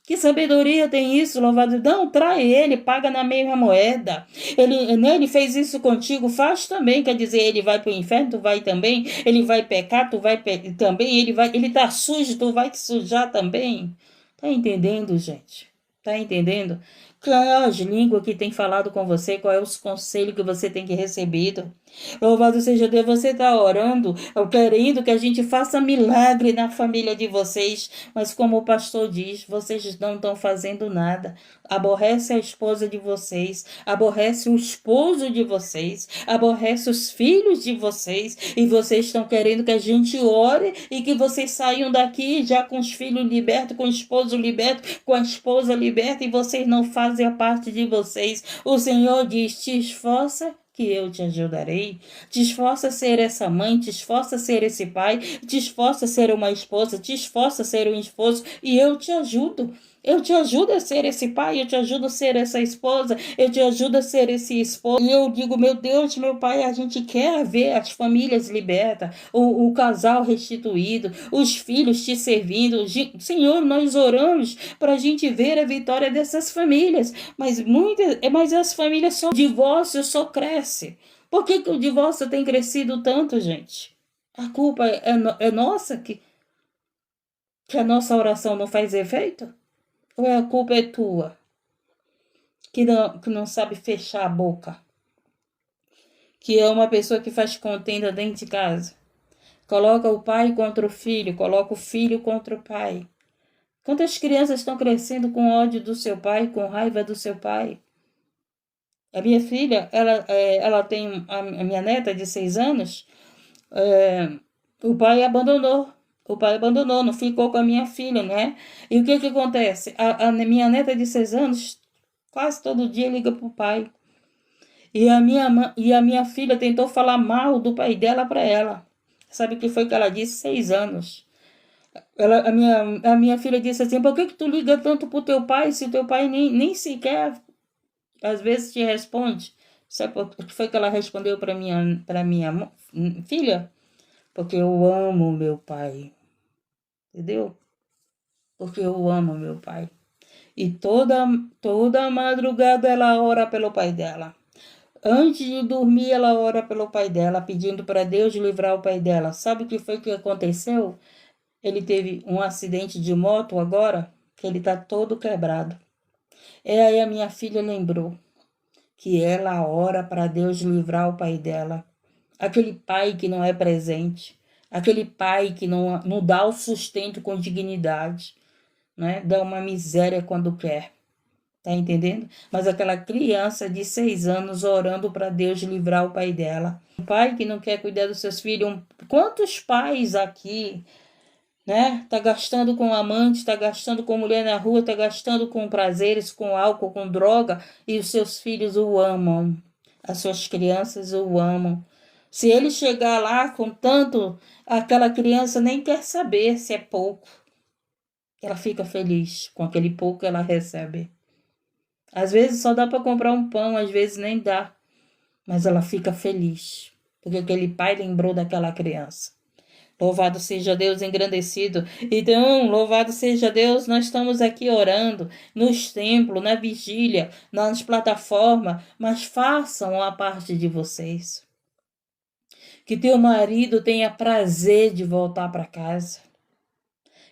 Que sabedoria tem isso, louvado? Não, trai ele, paga na mesma moeda. Ele fez isso contigo, faz também. Quer dizer, ele vai para o inferno, tu vai também. Ele vai pecar, tu vai também. Ele tá sujo, tu vai te sujar também. Tá entendendo, gente? Tá entendendo? Qual é as línguas que tem falado com você? Qual é os conselhos que você tem que recebido? Louvado seja Deus, você está orando, querendo que a gente faça milagre na família de vocês, mas como o pastor diz, vocês não estão fazendo nada. Aborrece a esposa de vocês, aborrece o esposo de vocês, aborrece os filhos de vocês, e vocês estão querendo que a gente ore e que vocês saiam daqui já com os filhos libertos, com o esposo liberto, com a esposa liberta, e vocês não fazem a parte de vocês. O Senhor diz: te esforça que eu te ajudarei. Te esforça a ser essa mãe, te esforça a ser esse pai, te esforça a ser uma esposa, te esforça a ser um esposo, e eu te ajudo. Eu te ajudo a ser esse pai, eu te ajudo a ser essa esposa, eu te ajudo a ser esse esposo. E eu digo, meu Deus, meu pai, a gente quer ver as famílias libertas, o casal restituído, os filhos te servindo. Senhor, nós oramos para a gente ver a vitória dessas famílias. Mas as famílias só, o divórcio só cresce. Por que o divórcio tem crescido tanto, gente? A culpa é nossa que a nossa oração não faz efeito? Ou a culpa é tua, que não sabe fechar a boca? Que é uma pessoa que faz contenda dentro de casa. Coloca o pai contra o filho, coloca o filho contra o pai. Quantas crianças estão crescendo com ódio do seu pai, com raiva do seu pai? A minha filha, ela tem a minha neta de 6 anos, o pai abandonou. O pai abandonou, não ficou com a minha filha, né? E o que acontece? A minha neta de 6 anos, quase todo dia liga pro pai. E a minha filha tentou falar mal do pai dela para ela. Sabe o que foi que ela disse? 6 anos. A minha filha disse assim, por que tu liga tanto pro teu pai se o teu pai nem sequer às vezes te responde? Sabe o que foi que ela respondeu para minha filha? Porque eu amo meu pai. Entendeu? Porque eu amo meu pai. E toda madrugada ela ora pelo pai dela. Antes de dormir, ela ora pelo pai dela, pedindo para Deus livrar o pai dela. Sabe o que foi que aconteceu? Ele teve um acidente de moto agora, que ele está todo quebrado. Aí a minha filha lembrou que ela ora para Deus livrar o pai dela. Aquele pai que não é presente, aquele pai que não dá o sustento com dignidade, né? Dá uma miséria quando quer. Tá entendendo? Mas aquela criança de 6 anos orando para Deus livrar o pai dela. Um pai que não quer cuidar dos seus filhos. Quantos pais aqui, né? Tá gastando com amante, tá gastando com mulher na rua, tá gastando com prazeres, com álcool, com droga, e os seus filhos o amam. As suas crianças o amam. Se ele chegar lá com tanto, aquela criança nem quer saber se é pouco. Ela fica feliz com aquele pouco que ela recebe. Às vezes só dá para comprar um pão, às vezes nem dá. Mas ela fica feliz, porque aquele pai lembrou daquela criança. Louvado seja Deus engrandecido. Então, louvado seja Deus, nós estamos aqui orando nos templos, na vigília, nas plataformas, mas façam a parte de vocês. Que teu marido tenha prazer de voltar para casa.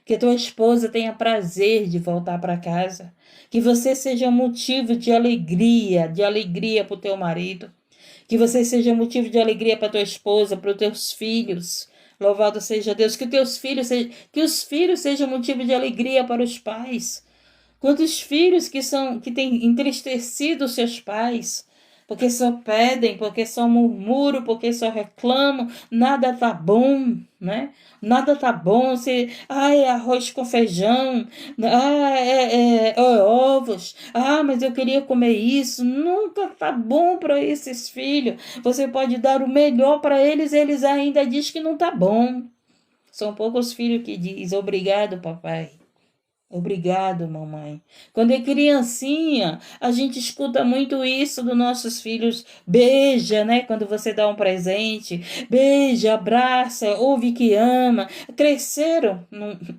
Que tua esposa tenha prazer de voltar para casa. Que você seja motivo de alegria para o teu marido. Que você seja motivo de alegria para tua esposa, para os teus filhos. Louvado seja Deus. Que os filhos sejam motivo de alegria para os pais. Quantos filhos que têm entristecido seus pais, porque só pedem, porque só murmuram, porque só reclamam, nada tá bom, né? Nada tá bom, é arroz com feijão, ovos, mas eu queria comer isso, nunca tá bom para esses filhos. Você pode dar o melhor para eles, eles ainda dizem que não tá bom. São poucos filhos que dizem, obrigado, papai. Obrigado, mamãe. Quando é criancinha, a gente escuta muito isso dos nossos filhos. Beija, né? Quando você dá um presente. Beija, abraça, ouve que ama. Cresceram,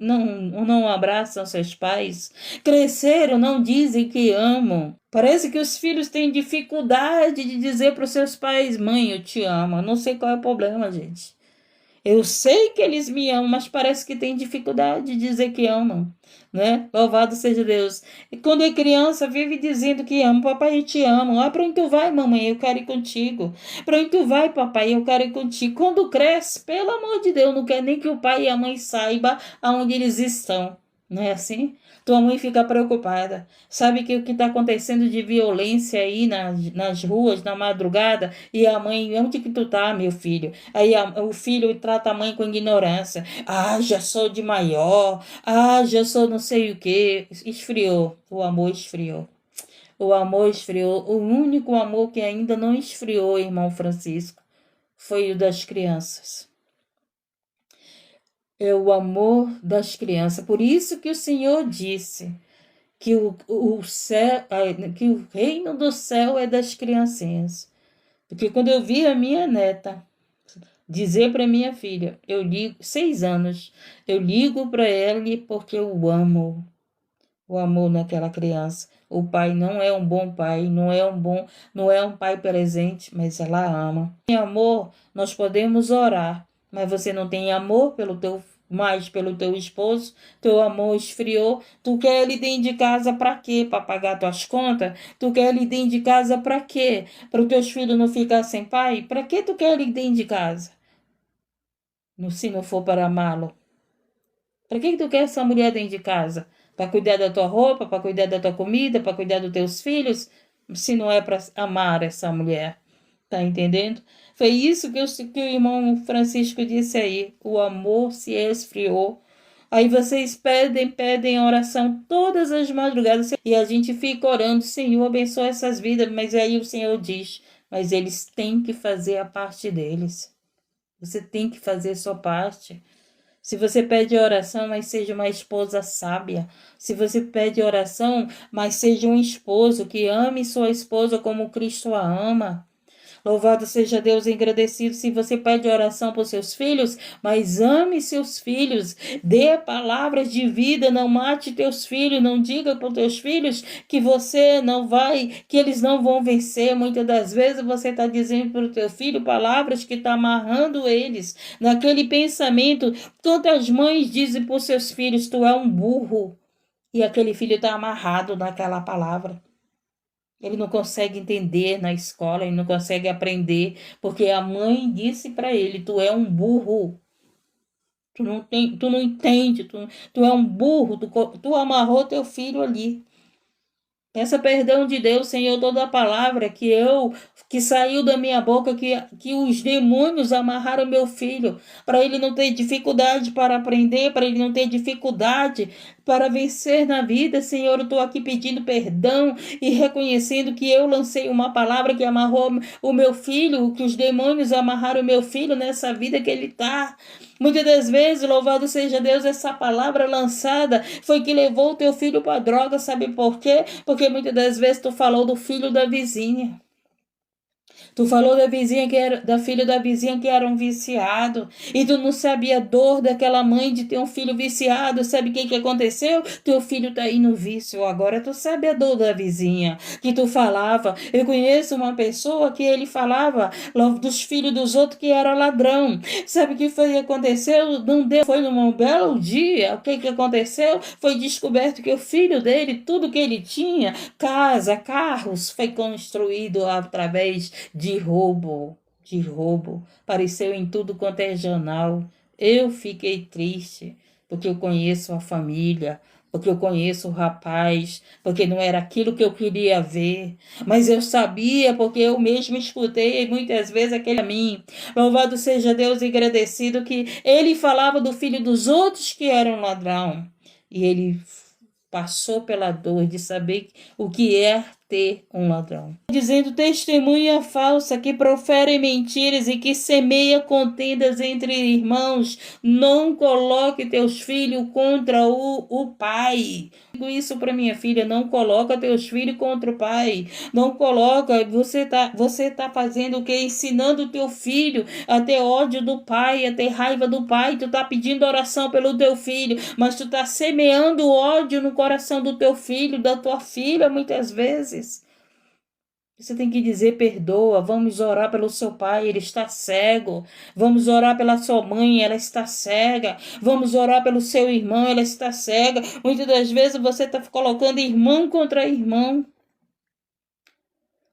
não abraçam seus pais. Cresceram, não dizem que amam. Parece que os filhos têm dificuldade de dizer para os seus pais: mãe, eu te amo. Eu não sei qual é o problema, gente. Eu sei que eles me amam, mas parece que tem dificuldade de dizer que amam, né? Louvado seja Deus. E quando é criança, vive dizendo que ama. Papai, eu te amo. Para onde tu vai, mamãe? Eu quero ir contigo. Para onde tu vai, papai? Eu quero ir contigo. Quando cresce, pelo amor de Deus, não quer nem que o pai e a mãe saibam aonde eles estão. Não é assim? Tua mãe fica preocupada. Sabe que o que está acontecendo de violência aí nas ruas, na madrugada, e a mãe, onde que tu tá, meu filho? Aí o filho trata a mãe com ignorância. Já sou de maior. Já sou não sei o quê. Esfriou. O amor esfriou. O amor esfriou. O único amor que ainda não esfriou, irmão Francisco, foi o das crianças. É o amor das crianças. Por isso que o Senhor disse que que o reino do céu é das criancinhas. Porque quando eu vi a minha neta dizer para minha filha, eu ligo, 6 anos, eu ligo para ela porque eu amo o amor naquela criança. O pai não é um bom pai, não é um pai presente, mas ela ama. Sem amor, nós podemos orar, mas você não tem amor mais pelo teu esposo, teu amor esfriou, tu quer ele dentro de casa para quê? Para pagar tuas contas? Tu quer ele dentro de casa para quê? Para os teus filhos não ficar sem pai? Para que tu quer ele dentro de casa? Se não for para amá-lo. Para que tu quer essa mulher dentro de casa? Para cuidar da tua roupa, para cuidar da tua comida, para cuidar dos teus filhos? Se não é para amar essa mulher. Tá entendendo? Foi isso que o irmão Francisco disse aí. O amor se esfriou. Aí vocês pedem oração todas as madrugadas. E a gente fica orando, Senhor, abençoa essas vidas. Mas aí o Senhor diz, mas eles têm que fazer a parte deles. Você tem que fazer a sua parte. Se você pede oração, mas seja uma esposa sábia. Se você pede oração, mas seja um esposo que ame sua esposa como Cristo a ama. Louvado seja Deus engrandecido. Se você pede oração para os seus filhos, mas ame seus filhos, dê palavras de vida, não mate teus filhos, não diga para os teus filhos que você não vai, que eles não vão vencer. Muitas das vezes você está dizendo para o teu filho palavras que está amarrando eles naquele pensamento. Tantas mães dizem para os seus filhos, tu é um burro, e aquele filho está amarrado naquela palavra. Ele não consegue entender na escola, ele não consegue aprender, porque a mãe disse para ele, tu é um burro. Tu não entende, tu é um burro, tu amarrou teu filho ali. Peça perdão de Deus, Senhor, toda a palavra que saiu da minha boca, que os demônios amarraram meu filho, para ele não ter dificuldade para aprender, para ele não ter dificuldade para vencer na vida. Senhor, eu estou aqui pedindo perdão e reconhecendo que eu lancei uma palavra que amarrou o meu filho, que os demônios amarraram o meu filho nessa vida que ele está. Muitas das vezes, louvado seja Deus, essa palavra lançada foi que levou o teu filho para a droga, sabe por quê? Porque muitas das vezes tu falou do filho da vizinha. Tu falou da vizinha que era, da filha da vizinha que era um viciado, e tu não sabia a dor daquela mãe de ter um filho viciado. Sabe o que que aconteceu? Teu filho tá aí no vício. Agora tu sabe a dor da vizinha que tu falava. Eu conheço uma pessoa que ele falava dos filhos dos outros que era ladrão. Sabe o que foi que aconteceu? Não deu, foi num belo dia. O que que aconteceu? Foi descoberto que o filho dele, tudo que ele tinha, casa, carros, foi construído através de roubo, de roubo. Apareceu em tudo quanto é jornal. Eu fiquei triste, porque eu conheço a família, porque eu conheço o rapaz, porque não era aquilo que eu queria ver, mas eu sabia, porque eu mesmo escutei muitas vezes aquele a mim. Louvado seja Deus e agradecido que ele falava do filho dos outros que era um ladrão, e ele passou pela dor de saber o que é ter um ladrão. Dizendo testemunha falsa que profere mentiras e que semeia contendas entre irmãos. Não coloque teus filhos contra o pai. Digo isso para minha filha, não coloca teus filhos contra o pai. Não coloca, você tá fazendo o que? Ensinando o teu filho a ter ódio do pai, a ter raiva do pai. Tu tá pedindo oração pelo teu filho, mas tu tá semeando ódio no coração do teu filho, da tua filha, muitas vezes. Você tem que dizer perdoa, vamos orar pelo seu pai, ele está cego. Vamos orar pela sua mãe, ela está cega. Vamos orar pelo seu irmão, ela está cega. Muitas das vezes você está colocando irmão contra irmão.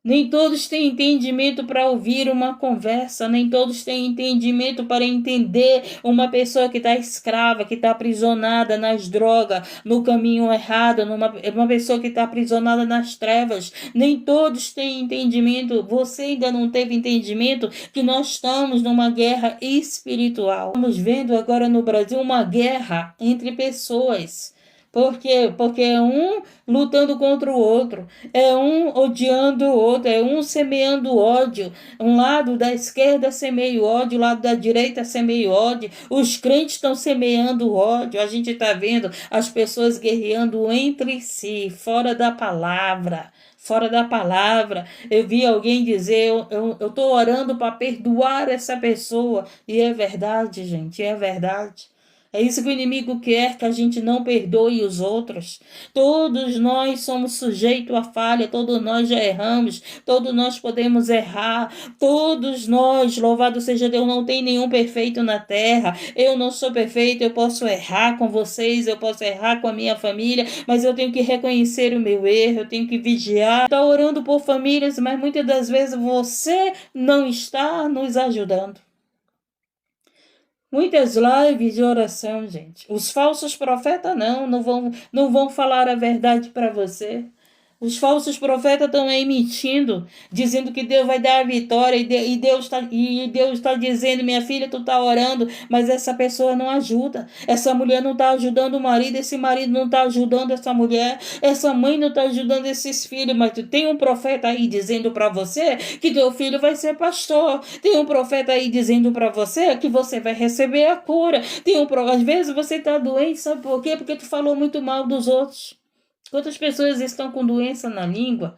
Nem todos têm entendimento para ouvir uma conversa, nem todos têm entendimento para entender uma pessoa que está escrava, que está aprisionada nas drogas, no caminho errado, uma pessoa que está aprisionada nas trevas. Nem todos têm entendimento. Você ainda não teve entendimento que nós estamos numa guerra espiritual. Estamos vendo agora no Brasil uma guerra entre pessoas. Por quê? Porque é um lutando contra o outro, é um odiando o outro, é um semeando ódio. Um lado da esquerda semeia ódio, o lado da direita semeia ódio. Os crentes estão semeando ódio. A gente está vendo as pessoas guerreando entre si, fora da palavra. Fora da palavra. Eu vi alguém dizer, eu estou orando para perdoar essa pessoa. E é verdade, gente, é verdade. É isso que o inimigo quer, que a gente não perdoe os outros. Todos nós somos sujeitos à falha, todos nós já erramos, todos nós podemos errar, todos nós, louvado seja Deus, não tem nenhum perfeito na terra. Eu não sou perfeito, eu posso errar com vocês, eu posso errar com a minha família, mas eu tenho que reconhecer o meu erro, eu tenho que vigiar. Está orando por famílias, mas muitas das vezes você não está nos ajudando. Muitas lives de oração, gente. Os falsos profetas não vão falar a verdade para você. Os falsos profetas estão aí mentindo, dizendo que Deus vai dar a vitória, e Deus está dizendo, minha filha, tu está orando, mas essa pessoa não ajuda. Essa mulher não está ajudando o marido, esse marido não está ajudando essa mulher, essa mãe não está ajudando esses filhos, mas tu tem um profeta aí dizendo para você que teu filho vai ser pastor. Tem um profeta aí dizendo para você que você vai receber a cura. Às vezes você está doente, sabe por quê? Porque tu falou muito mal dos outros. Quantas pessoas estão com doença na língua,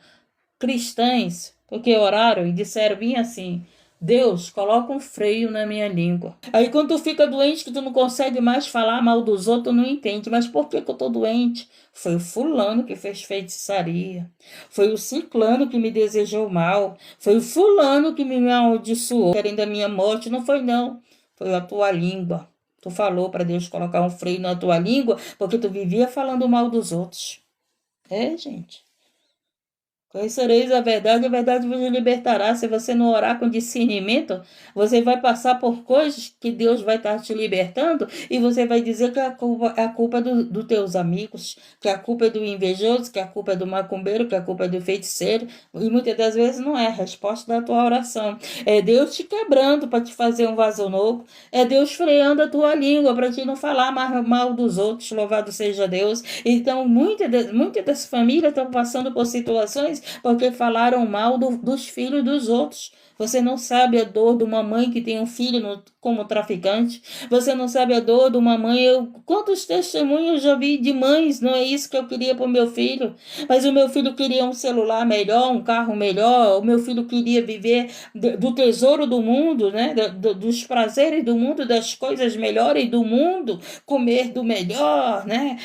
cristãs, porque oraram e disseram bem assim, Deus, coloca um freio na minha língua. Aí quando tu fica doente, que tu não consegue mais falar mal dos outros, tu não entende. Mas por que eu tô doente? Foi o fulano que fez feitiçaria. Foi o ciclano que me desejou mal. Foi o fulano que me amaldiçoou, querendo a minha morte. Não foi não, foi a tua língua. Tu falou para Deus colocar um freio na tua língua, porque tu vivia falando mal dos outros. É, gente. Conhecereis a verdade vos libertará. Se você não orar com discernimento, você vai passar por coisas que Deus vai estar te libertando e você vai dizer que a culpa é dos teus amigos, que a culpa é do invejoso, que a culpa é do macumbeiro, que a culpa é do feiticeiro. E muitas das vezes não é a resposta da tua oração. É Deus te quebrando para te fazer um vaso novo. É Deus freando a tua língua para te não falar mal dos outros. Louvado seja Deus. Então, muitas das famílias estão passando por situações porque falaram mal dos filhos dos outros. Você não sabe a dor de uma mãe que tem um filho como traficante. Você não sabe a dor de uma mãe. Quantos testemunhos eu já vi de mães? Não é isso que eu queria para o meu filho. Mas o meu filho queria um celular melhor, um carro melhor. O meu filho queria viver do tesouro do mundo, né? Dos prazeres do mundo, das coisas melhores do mundo. Comer do melhor, né?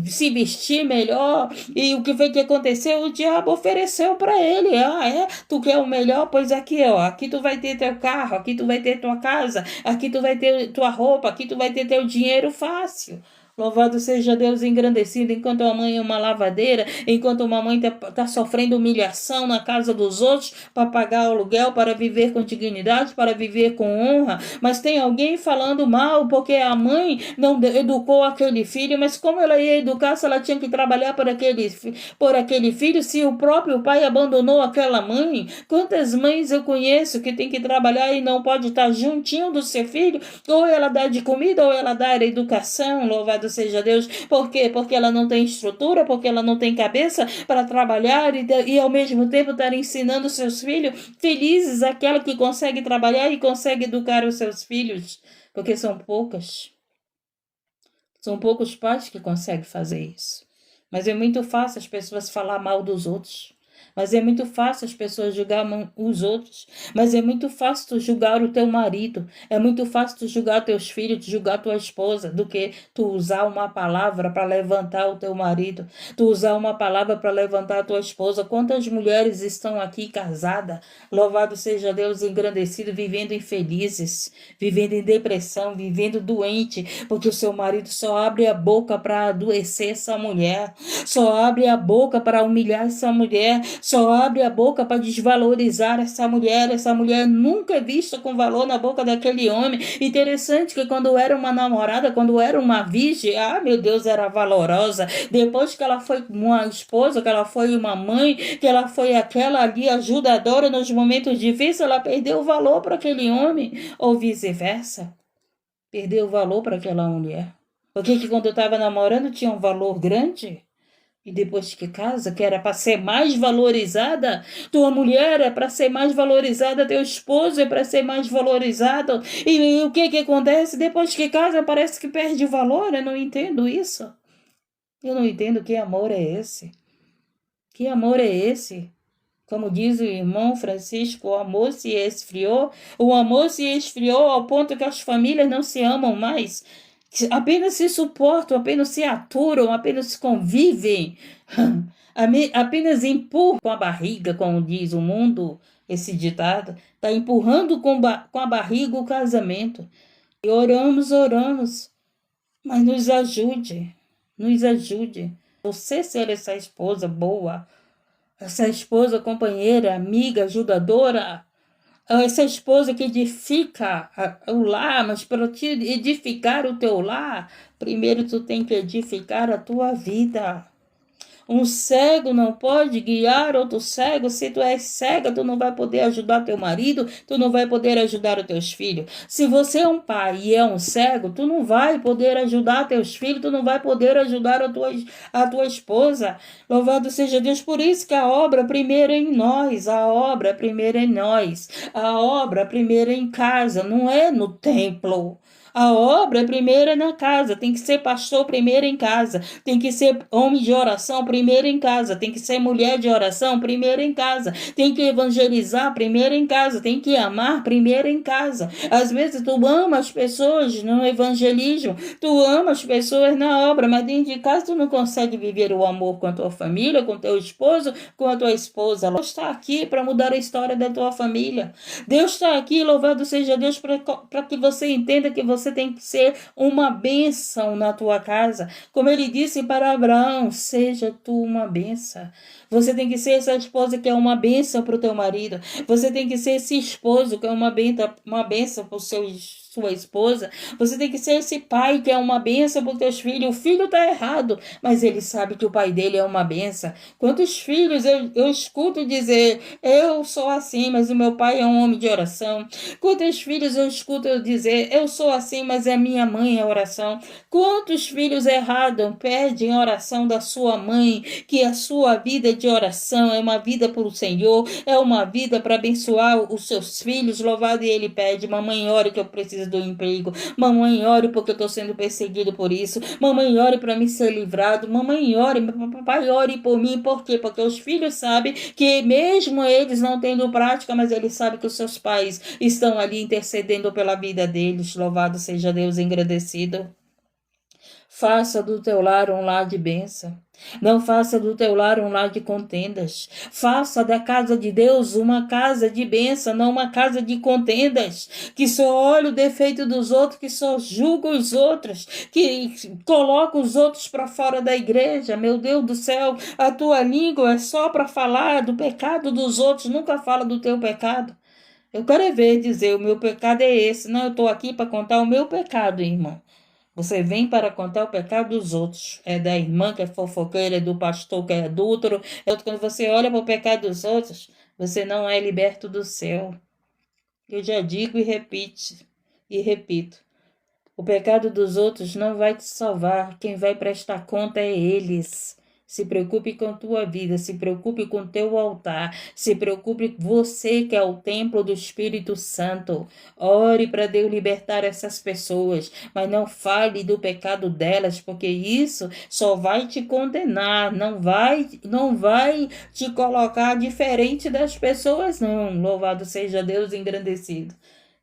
Se vestir melhor. E o que foi que aconteceu? O diabo ofereceu para ele. Ah, é? Tu quer o melhor? Pois aqui, ó. Aqui tu vai ter teu carro, aqui tu vai ter tua casa, aqui tu vai ter tua roupa, aqui tu vai ter teu dinheiro fácil. Louvado seja Deus engrandecido, enquanto a mãe é uma lavadeira, enquanto uma mãe tá sofrendo humilhação na casa dos outros para pagar o aluguel, para viver com dignidade, para viver com honra. Mas tem alguém falando mal porque a mãe não educou aquele filho, mas como ela ia educar se ela tinha que trabalhar por aquele filho, se o próprio pai abandonou aquela mãe? Quantas mães eu conheço que tem que trabalhar e não pode estar juntinho do seu filho? Ou ela dá de comida ou ela dá educação, louvado seja Deus. Por quê? Porque ela não tem estrutura, porque ela não tem cabeça para trabalhar e ao mesmo tempo estar ensinando seus filhos felizes, aquela que consegue trabalhar e consegue educar os seus filhos, porque são poucas. São poucos pais que conseguem fazer isso. Mas é muito fácil as pessoas falar mal dos outros. Mas é muito fácil as pessoas julgar os outros. Mas é muito fácil tu julgar o teu marido. É muito fácil tu julgar teus filhos, tu julgar tua esposa, do que tu usar uma palavra para levantar o teu marido. Tu usar uma palavra para levantar a tua esposa. Quantas mulheres estão aqui casadas? Louvado seja Deus engrandecido, vivendo infelizes, vivendo em depressão, vivendo doente, porque o seu marido só abre a boca para adoecer essa mulher. Só abre a boca para humilhar essa mulher. Só abre a boca para desvalorizar essa mulher. Essa mulher nunca é vista com valor na boca daquele homem. Interessante que quando era uma namorada, quando era uma virgem, meu Deus, era valorosa. Depois que ela foi uma esposa, que ela foi uma mãe, que ela foi aquela ali ajudadora nos momentos difíceis, ela perdeu o valor para aquele homem, ou vice-versa. Perdeu o valor para aquela mulher. Porque que quando eu estava namorando tinha um valor grande? E depois que casa, que era para ser mais valorizada, tua mulher é para ser mais valorizada, teu esposo é para ser mais valorizado. E o que acontece? Depois que casa, parece que perde valor. Eu não entendo isso. Eu não entendo que amor é esse. Que amor é esse? Como diz o irmão Francisco, o amor se esfriou. O amor se esfriou ao ponto que as famílias não se amam mais. Apenas se suportam, apenas se aturam, apenas convivem, apenas empurram com a barriga, como diz o mundo, esse ditado, está empurrando com a barriga o casamento. E oramos, mas nos ajude, nos ajude. Você ser essa esposa boa, essa esposa companheira, amiga, ajudadora, essa esposa que edifica o lar, mas para te edificar o teu lar, primeiro tu tem que edificar a tua vida. Um cego não pode guiar outro cego. Se tu és cega, tu não vai poder ajudar teu marido, tu não vai poder ajudar os teus filhos. Se você é um pai e é um cego, tu não vai poder ajudar teus filhos, tu não vai poder ajudar a tua esposa. Louvado seja Deus. Por isso que a obra primeiro é em nós, a obra primeiro é em nós, a obra primeiro é em casa, não é no templo. A obra primeiro é na casa, tem que ser pastor primeiro em casa, tem que ser homem de oração primeiro em casa, tem que ser mulher de oração primeiro em casa, tem que evangelizar primeiro em casa, tem que amar primeiro em casa. Às vezes tu ama as pessoas no evangelismo, tu ama as pessoas na obra, mas dentro de casa tu não consegue viver o amor com a tua família, com teu esposo, com a tua esposa. Deus está aqui para mudar a história da tua família. Deus está aqui, louvado seja Deus, para que você entenda que você tem que ser uma bênção na tua casa. Como ele disse para Abraão, seja tu uma bênção. Você tem que ser essa esposa que é uma bênção para o teu marido. Você tem que ser esse esposo que é uma bênção para os seus sua esposa. Você tem que ser esse pai que é uma bênção para os teus filhos. O filho está errado, mas ele sabe que o pai dele é uma bênção. Quantos filhos eu escuto dizer, eu sou assim, mas o meu pai é um homem de oração. Quantos filhos eu escuto dizer, eu sou assim, mas a minha mãe é oração. Quantos filhos errados pedem oração da sua mãe, que a sua vida de oração é uma vida para o Senhor, é uma vida para abençoar os seus filhos. Louvado, e ele pede: mamãe, ore que eu preciso do emprego. Mamãe, ore porque eu estou sendo perseguido por isso. Mamãe, ore para me ser livrado. Mamãe, ore, papai, ore por mim. Por quê? Porque os filhos sabem que mesmo eles não tendo prática, mas eles sabem que os seus pais estão ali intercedendo pela vida deles. Louvado seja Deus, engrandecido. Faça do teu lar um lar de bênção. Não faça do teu lar um lar de contendas. Faça da casa de Deus uma casa de bênção, não uma casa de contendas. Que só olha o defeito dos outros, que só julga os outros, que coloca os outros para fora da igreja. Meu Deus do céu, a tua língua é só para falar do pecado dos outros, nunca fala do teu pecado. Eu quero ver dizer: o meu pecado é esse. Não, eu estou aqui para contar o meu pecado, irmão. Você vem para contar o pecado dos outros. É da irmã que é fofoqueira, é do pastor que é adúltero. Quando você olha para o pecado dos outros, você não é liberto do céu. Eu já digo e repito. O pecado dos outros não vai te salvar. Quem vai prestar conta é eles. Se preocupe com a tua vida, se preocupe com o teu altar, se preocupe com você que é o templo do Espírito Santo. Ore para Deus libertar essas pessoas, mas não fale do pecado delas, porque isso só vai te condenar, não vai te colocar diferente das pessoas, não. Louvado seja Deus, engrandecido.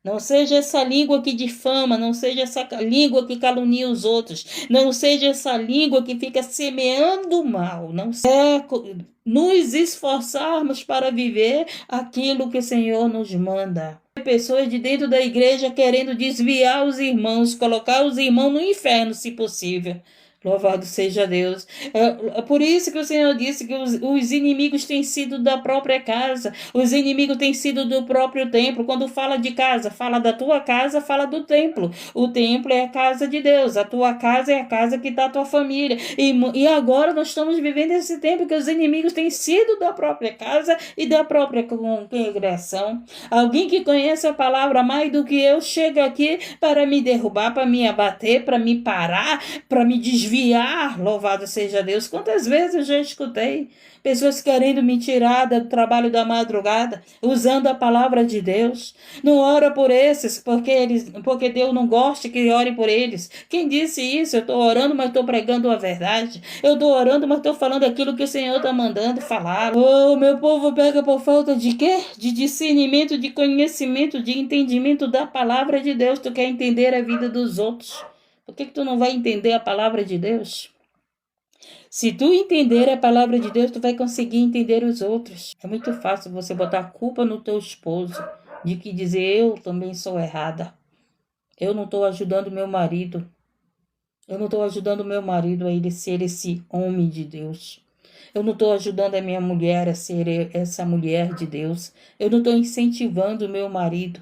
Não seja essa língua que difama, não seja essa língua que calunia os outros, não seja essa língua que fica semeando mal. Não é nos esforçarmos para viver aquilo que o Senhor nos manda. Pessoas de dentro da igreja querendo desviar os irmãos, colocar os irmãos no inferno, se possível. Louvado seja Deus. É por isso que o Senhor disse que os inimigos têm sido da própria casa, os inimigos têm sido do próprio templo. Quando fala de casa, fala da tua casa, fala do templo. O templo é a casa de Deus, a tua casa é a casa que está a tua família. E agora nós estamos vivendo esse tempo que os inimigos têm sido da própria casa e da própria congregação. Alguém que conhece a palavra mais do que eu chega aqui para me derrubar, para me abater, para me parar, para me desviar. Louvado seja Deus. Quantas vezes eu já escutei pessoas querendo me tirar do trabalho da madrugada, usando a palavra de Deus. Não ora por esses, porque Deus não gosta que ore por eles. Quem disse isso? Eu estou orando, mas estou pregando a verdade. Eu estou orando, mas estou falando aquilo que o Senhor está mandando falar. Oh, meu povo pega por falta de quê? De discernimento, de conhecimento, de entendimento da palavra de Deus. Tu quer entender a vida dos outros. Por que tu não vai entender a palavra de Deus? Se tu entender a palavra de Deus, tu vai conseguir entender os outros. É muito fácil você botar a culpa no teu esposo, de que dizer: eu também sou errada. Eu não estou ajudando meu marido. Eu não estou ajudando meu marido a ele ser esse homem de Deus. Eu não estou ajudando a minha mulher a ser essa mulher de Deus. Eu não estou incentivando o meu marido.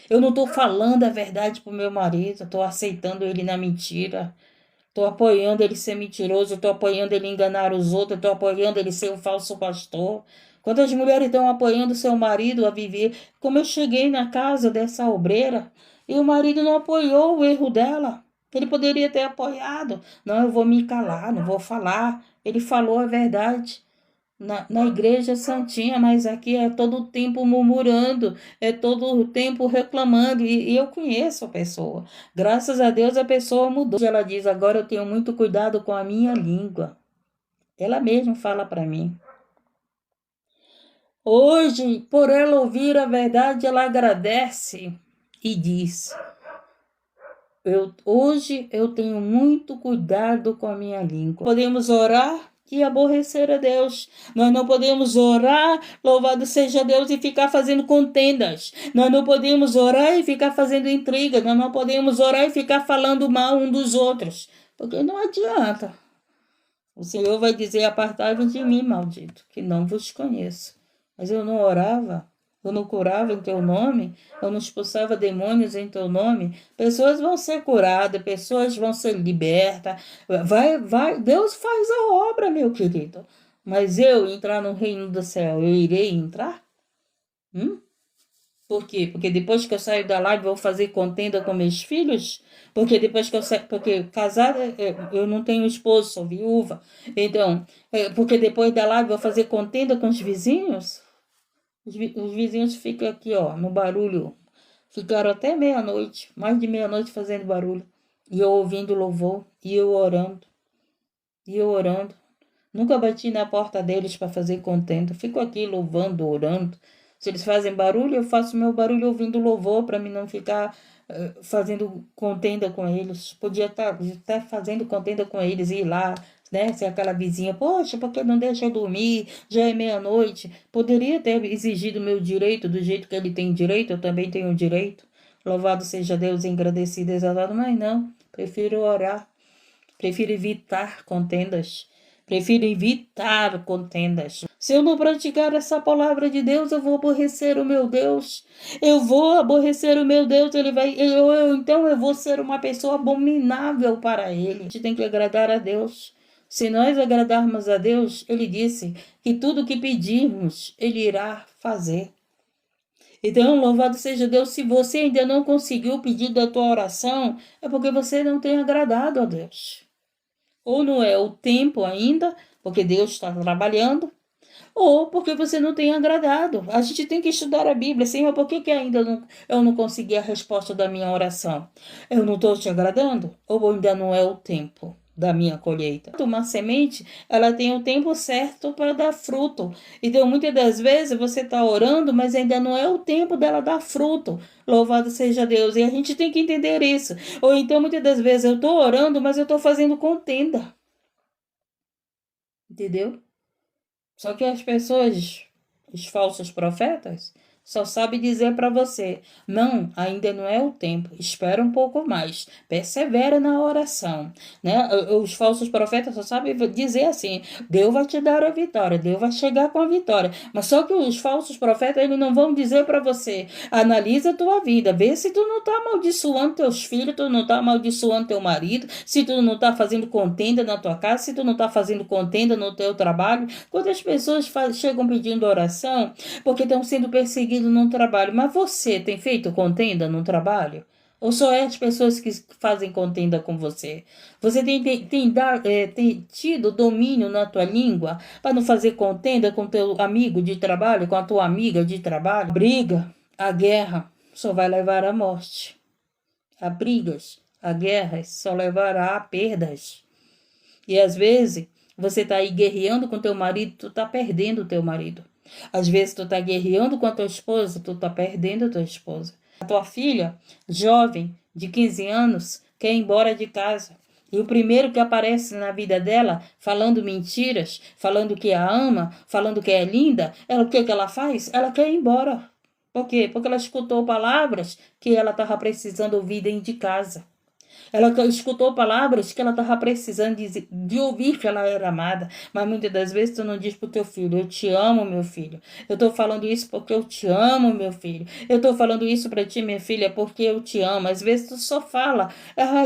Eu não estou falando a verdade para o meu marido, estou aceitando ele na mentira, estou apoiando ele ser mentiroso, estou apoiando ele enganar os outros, estou apoiando ele ser um falso pastor. Quantas mulheres estão apoiando seu marido a viver? Como eu cheguei na casa dessa obreira e o marido não apoiou o erro dela. Ele poderia ter apoiado. Não, eu vou me calar, não vou falar. Ele falou a verdade. Na igreja santinha, mas aqui é todo o tempo murmurando, é todo o tempo reclamando, e eu conheço a pessoa. Graças a Deus a pessoa mudou. Ela diz: agora eu tenho muito cuidado com a minha língua. Ela mesma fala para mim. Hoje, por ela ouvir a verdade, ela agradece e diz: hoje eu tenho muito cuidado com a minha língua. Podemos orar e aborrecer a Deus. Nós não podemos orar, louvado seja Deus, e ficar fazendo contendas. Nós não podemos orar e ficar fazendo intriga. Nós não podemos orar e ficar falando mal um dos outros. Porque não adianta. O Senhor vai dizer: apartai-vos de mim, maldito, que não vos conheço. Mas eu não orava, eu não curava em teu nome, eu não expulsava demônios em teu nome. Pessoas vão ser curadas, pessoas vão ser libertas. Deus faz a obra, meu querido. Mas eu entrar no reino do céu, eu irei entrar? Hum? Por quê? Porque depois que eu saio da live, vou fazer contenda com meus filhos? Porque depois que eu saio, porque casada, eu não tenho esposo, sou viúva. Então, porque depois da live, vou fazer contenda com os vizinhos? Os vizinhos ficam aqui, ó, no barulho. Ficaram até meia-noite, mais de meia-noite fazendo barulho. E eu ouvindo louvor, e eu orando, e eu orando. Nunca bati na porta deles para fazer contenda. Fico aqui louvando, orando. Se eles fazem barulho, eu faço meu barulho ouvindo louvor para mim não ficar fazendo contenda com eles. Podia estar fazendo contenda com eles e ir lá, né? Se aquela vizinha, poxa, por que não deixa eu dormir? Já é meia-noite. Poderia ter exigido meu direito do jeito que ele tem direito, eu também tenho direito. Louvado seja Deus, engrandecido, exaltado, mas não. Prefiro orar. Prefiro evitar contendas. Prefiro evitar contendas. Se eu não praticar essa palavra de Deus, eu vou aborrecer o meu Deus. Eu vou aborrecer o meu Deus. Então eu vou ser uma pessoa abominável para ele. A gente tem que agradar a Deus. Se nós agradarmos a Deus, ele disse que tudo que pedirmos, ele irá fazer. Então, louvado seja Deus, se você ainda não conseguiu o pedido da tua oração, é porque você não tem agradado a Deus. Ou não é o tempo ainda, porque Deus está trabalhando, ou porque você não tem agradado. A gente tem que estudar a Bíblia. Senhor, por que ainda eu não consegui a resposta da minha oração? Eu não estou te agradando? Ou ainda não é o tempo da minha colheita? Uma semente, ela tem o tempo certo para dar fruto. Então, muitas das vezes, você está orando, mas ainda não é o tempo dela dar fruto. Louvado seja Deus. E a gente tem que entender isso. Ou então, muitas das vezes, eu estou orando, mas eu estou fazendo contenda. Entendeu? Só que as pessoas, os falsos profetas, só sabem dizer para você: não, ainda não é o tempo, espera um pouco mais, persevera na oração. Né? Os falsos profetas só sabem dizer assim: Deus vai te dar a vitória, Deus vai chegar com a vitória. Mas só que os falsos profetas eles não vão dizer para você: analisa a tua vida, vê se tu não está amaldiçoando teus filhos, tu não está amaldiçoando teu marido, se tu não está fazendo contenda na tua casa, se tu não está fazendo contenda no teu trabalho. Quantas pessoas chegam pedindo oração porque estão sendo perseguidos no trabalho? Mas você tem feito contenda no trabalho? Ou só é as pessoas que fazem contenda com você? Você tem tido domínio na tua língua para não fazer contenda com teu amigo de trabalho, com a tua amiga de trabalho? A briga, a guerra só vai levar à morte. A brigas, a guerra só levará a perdas. E às vezes você está aí guerreando com teu marido, tu está perdendo o teu marido. Às vezes tu está guerreando com a tua esposa, tu está perdendo a tua esposa. A tua filha, jovem, de 15 anos, quer ir embora de casa. E o primeiro que aparece na vida dela, falando mentiras, falando que a ama, falando que é linda, o que ela faz? Ela quer ir embora. Por quê? Porque ela escutou palavras que ela estava precisando ouvir dentro de casa. Ela escutou palavras que ela estava precisando de ouvir que ela era amada. Mas muitas das vezes tu não diz pro teu filho: eu te amo, meu filho. Eu estou falando isso porque eu te amo, meu filho. Eu estou falando isso para ti, minha filha, porque eu te amo. Às vezes tu só fala: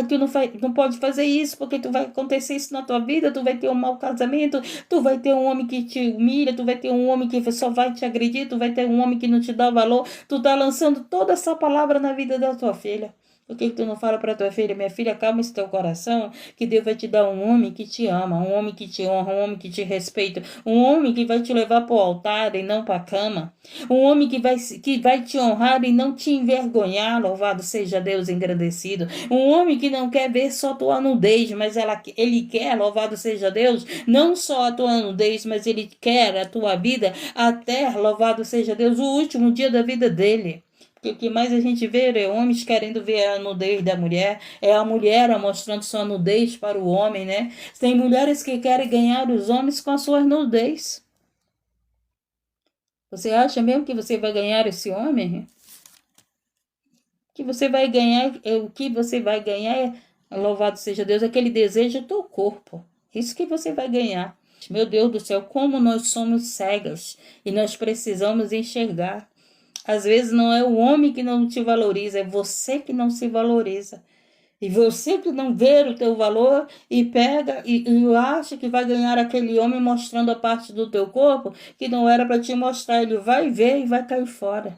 tu não pode fazer isso porque tu vai acontecer isso na tua vida. Tu vai ter um mau casamento. Tu vai ter um homem que te humilha. Tu vai ter um homem que só vai te agredir. Tu vai ter um homem que não te dá valor. Tu tá lançando toda essa palavra na vida da tua filha. Por que tu não fala para tua filha: minha filha, calma esse teu coração, que Deus vai te dar um homem que te ama, um homem que te honra, um homem que te respeita, um homem que vai te levar para o altar e não para a cama, um homem que vai te honrar e não te envergonhar, louvado seja Deus, engrandecido, um homem que não quer ver só tua nudez, mas ele quer, louvado seja Deus, não só a tua nudez, mas ele quer a tua vida até, louvado seja Deus, o último dia da vida dele. O que mais a gente vê é homens querendo ver a nudez da mulher, é a mulher mostrando sua nudez para o homem, né? Tem mulheres que querem ganhar os homens com a sua nudez. Você acha mesmo que você vai ganhar esse homem? Que você vai ganhar, o que você vai ganhar é, louvado seja Deus, aquele desejo do teu corpo. Isso que você vai ganhar. Meu Deus do céu, como nós somos cegas e nós precisamos enxergar. Às vezes não é o homem que não te valoriza, é você que não se valoriza. E você que não vê o teu valor e pega e acha que vai ganhar aquele homem mostrando a parte do teu corpo que não era para te mostrar. Ele vai ver e vai cair fora.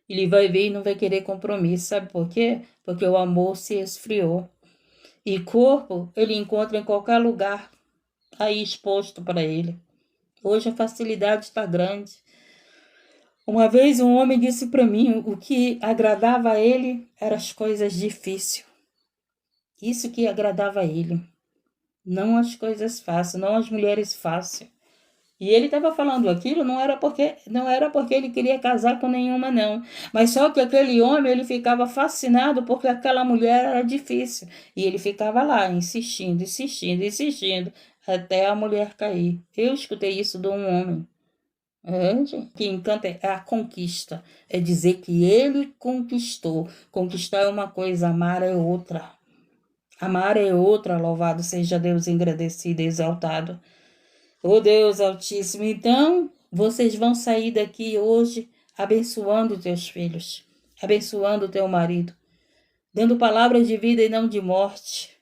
Ele vai ver e não vai querer compromisso. Sabe por quê? Porque o amor se esfriou. E corpo ele encontra em qualquer lugar aí exposto para ele. Hoje a facilidade está grande. Uma vez um homem disse para mim o que agradava a ele eram as coisas difíceis. Isso que agradava a ele. Não as coisas fáceis, não as mulheres fáceis. E ele estava falando aquilo não era porque ele queria casar com nenhuma não, mas só que aquele homem ele ficava fascinado porque aquela mulher era difícil e ele ficava lá insistindo, insistindo, insistindo até a mulher cair. Eu escutei isso de um homem. Que encanta é a conquista, é dizer que ele conquistou. Conquistar é uma coisa, amar é outra. Amar é outra, louvado seja Deus, engrandecido e exaltado. Oh Deus Altíssimo, então vocês vão sair daqui hoje abençoando teus filhos, abençoando teu marido, dando palavras de vida e não de morte,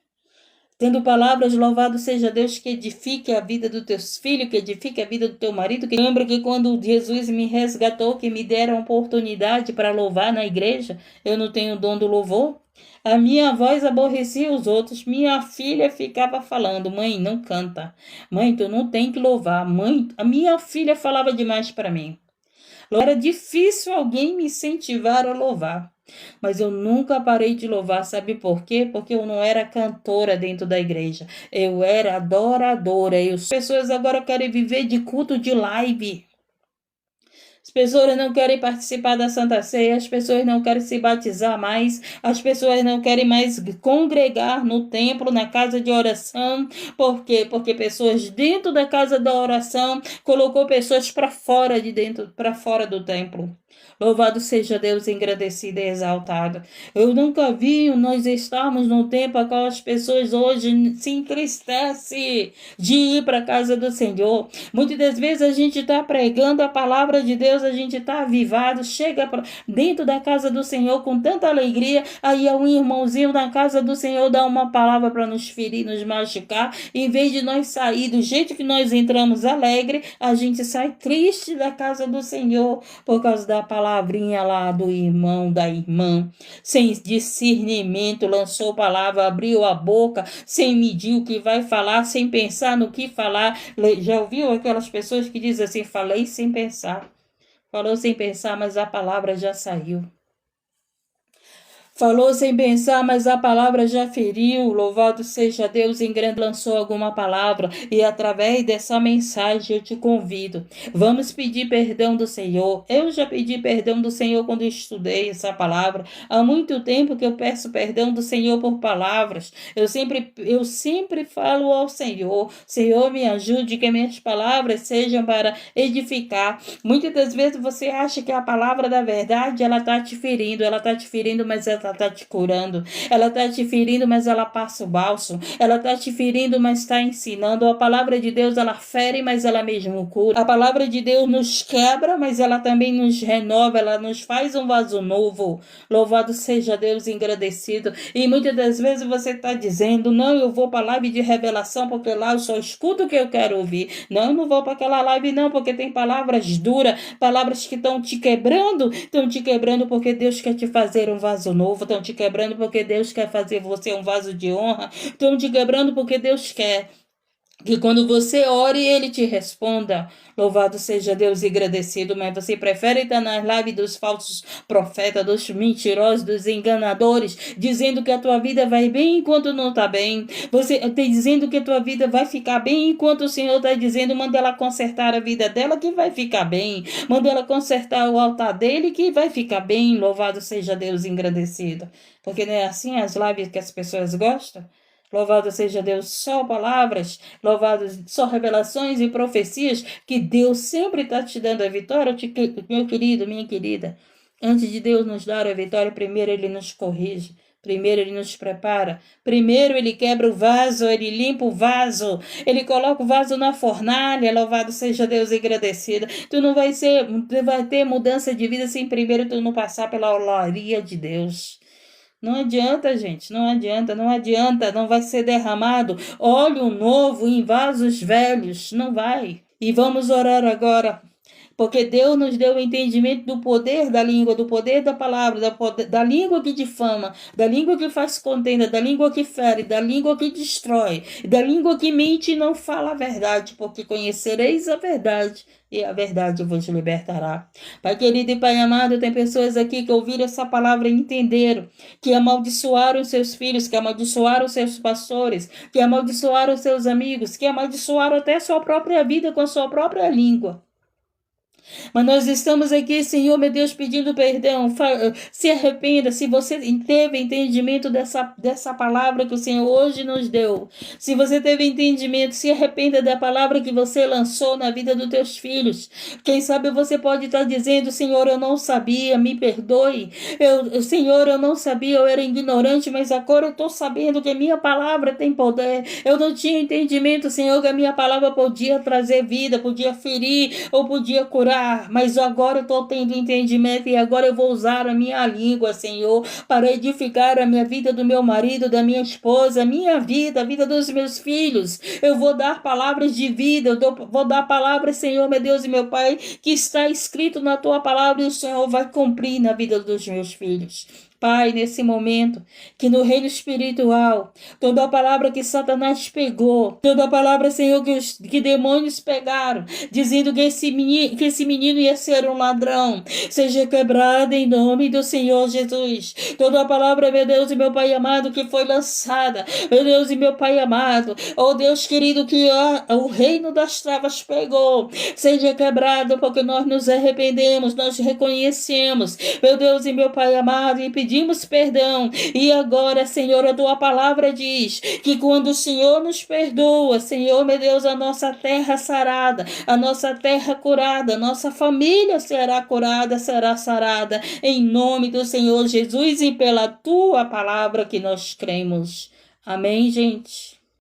tendo palavras, louvado seja Deus, que edifique a vida dos teus filhos, que edifique a vida do teu marido. Que lembra que quando Jesus me resgatou, que me deram a oportunidade para louvar na igreja, eu não tenho dom do louvor? A minha voz aborrecia os outros. Minha filha ficava falando: mãe, não canta. Mãe, tu não tem que louvar. Mãe, a minha filha falava demais para mim. Era difícil alguém me incentivar a louvar. Mas eu nunca parei de louvar, sabe por quê? Porque eu não era cantora dentro da igreja. Eu era adoradora. As pessoas agora querem viver de culto de live. As pessoas não querem participar da Santa Ceia, as pessoas não querem se batizar mais, as pessoas não querem mais congregar no templo, na casa de oração. Por quê? Porque pessoas dentro da casa da oração colocou pessoas para fora de dentro, para fora do templo. Louvado seja Deus, engrandecido e exaltado. Eu nunca vi nós estarmos num tempo a qual as pessoas hoje se entristecem de ir para a casa do Senhor. Muitas das vezes a gente está pregando a palavra de Deus, a gente está avivado, chega dentro da casa do Senhor com tanta alegria, aí um irmãozinho na casa do Senhor dá uma palavra para nos ferir, nos machucar, em vez de nós sair do jeito que nós entramos alegre, a gente sai triste da casa do Senhor por causa da palavrinha lá do irmão, da irmã, sem discernimento, lançou palavra, abriu a boca, sem medir o que vai falar, sem pensar no que falar. Já ouviu aquelas pessoas que dizem assim, falei sem pensar. Falou sem pensar, mas a palavra já saiu. Falou sem pensar, mas a palavra já feriu. Louvado seja Deus, em grande lançou alguma palavra. E através dessa mensagem eu te convido. Vamos pedir perdão do Senhor. Eu já pedi perdão do Senhor quando estudei essa palavra. Há muito tempo que eu peço perdão do Senhor por palavras. Eu sempre falo ao Senhor. Senhor, me ajude que minhas palavras sejam para edificar. Muitas das vezes você acha que a palavra da verdade, ela está te ferindo, mas ela está te curando, ela está te ferindo, mas ela passa o bálsamo, ela está te ferindo, mas está ensinando. A palavra de Deus, ela fere, mas ela mesmo cura. A palavra de Deus nos quebra, mas ela também nos renova, ela nos faz um vaso novo. Louvado seja Deus, engrandecido. E muitas das vezes você está dizendo, não, eu vou para a live de revelação, porque lá eu só escuto o que eu quero ouvir. Não, eu não vou para aquela live não, porque tem palavras duras, palavras que estão te quebrando porque Deus quer te fazer um vaso novo. Estão te quebrando porque Deus quer fazer você um vaso de honra. Estão te quebrando porque Deus quer que quando você ore, Ele te responda. Louvado seja Deus e agradecido, mas você prefere estar nas lives dos falsos profetas, dos mentirosos, dos enganadores, dizendo que a tua vida vai bem enquanto não está bem. Você está dizendo que a tua vida vai ficar bem enquanto o Senhor está dizendo, manda ela consertar a vida dela que vai ficar bem. Manda ela consertar o altar dele que vai ficar bem. Louvado seja Deus engrandecido. Porque não é assim as lives que as pessoas gostam? Louvado seja Deus, só palavras, louvado só revelações e profecias, que Deus sempre está te dando a vitória, meu querido, minha querida. Antes de Deus nos dar a vitória, primeiro Ele nos corrige. Primeiro ele nos prepara, primeiro ele quebra o vaso, ele limpa o vaso, ele coloca o vaso na fornalha, louvado seja Deus e agradecido. Tu não vai ter mudança de vida sem primeiro tu não passar pela olaria de Deus. Não adianta, gente, não adianta, não vai ser derramado óleo novo em vasos velhos, não vai. E vamos orar agora. Porque Deus nos deu o entendimento do poder da língua, do poder da palavra, da língua que difama, da língua que faz contenda, da língua que fere, da língua que destrói, da língua que mente e não fala a verdade, porque conhecereis a verdade e a verdade vos libertará. Pai querido e Pai amado, tem pessoas aqui que ouviram essa palavra e entenderam, que amaldiçoaram seus filhos, que amaldiçoaram seus pastores, que amaldiçoaram seus amigos, que amaldiçoaram até sua própria vida com a sua própria língua. Mas nós estamos aqui, Senhor, meu Deus, pedindo perdão. Se arrependa, se você teve entendimento dessa palavra que o Senhor hoje nos deu. Se você teve entendimento, se arrependa da palavra que você lançou na vida dos teus filhos. Quem sabe você pode estar dizendo, Senhor, eu não sabia, me perdoe. Senhor, eu não sabia, eu era ignorante, mas agora eu estou sabendo que a minha palavra tem poder. Eu não tinha entendimento, Senhor, que a minha palavra podia trazer vida, podia ferir ou podia curar, mas agora eu estou tendo entendimento e agora eu vou usar a minha língua, Senhor, para edificar a minha vida, do meu marido, da minha esposa, a minha vida, a vida dos meus filhos. Eu vou dar palavras de vida, vou dar palavras, Senhor, meu Deus e meu Pai, que está escrito na tua palavra e o Senhor vai cumprir na vida dos meus filhos. Pai, nesse momento, que no reino espiritual, toda a palavra que Satanás pegou, toda a palavra, Senhor, que demônios pegaram, dizendo que esse menino ia ser um ladrão, seja quebrada em nome do Senhor Jesus. Toda a palavra, meu Deus e meu Pai amado, que foi lançada, meu Deus e meu Pai amado, oh Deus querido, que o reino das trevas pegou, seja quebrado, porque nós nos arrependemos, nós reconhecemos, meu Deus e meu Pai amado, e pedimos perdão. E agora, Senhor, a tua palavra diz que quando o Senhor nos perdoa, Senhor, meu Deus, a nossa terra sarada, a nossa terra curada, a nossa família será curada, será sarada, em nome do Senhor Jesus e pela tua palavra que nós cremos. Amém, gente?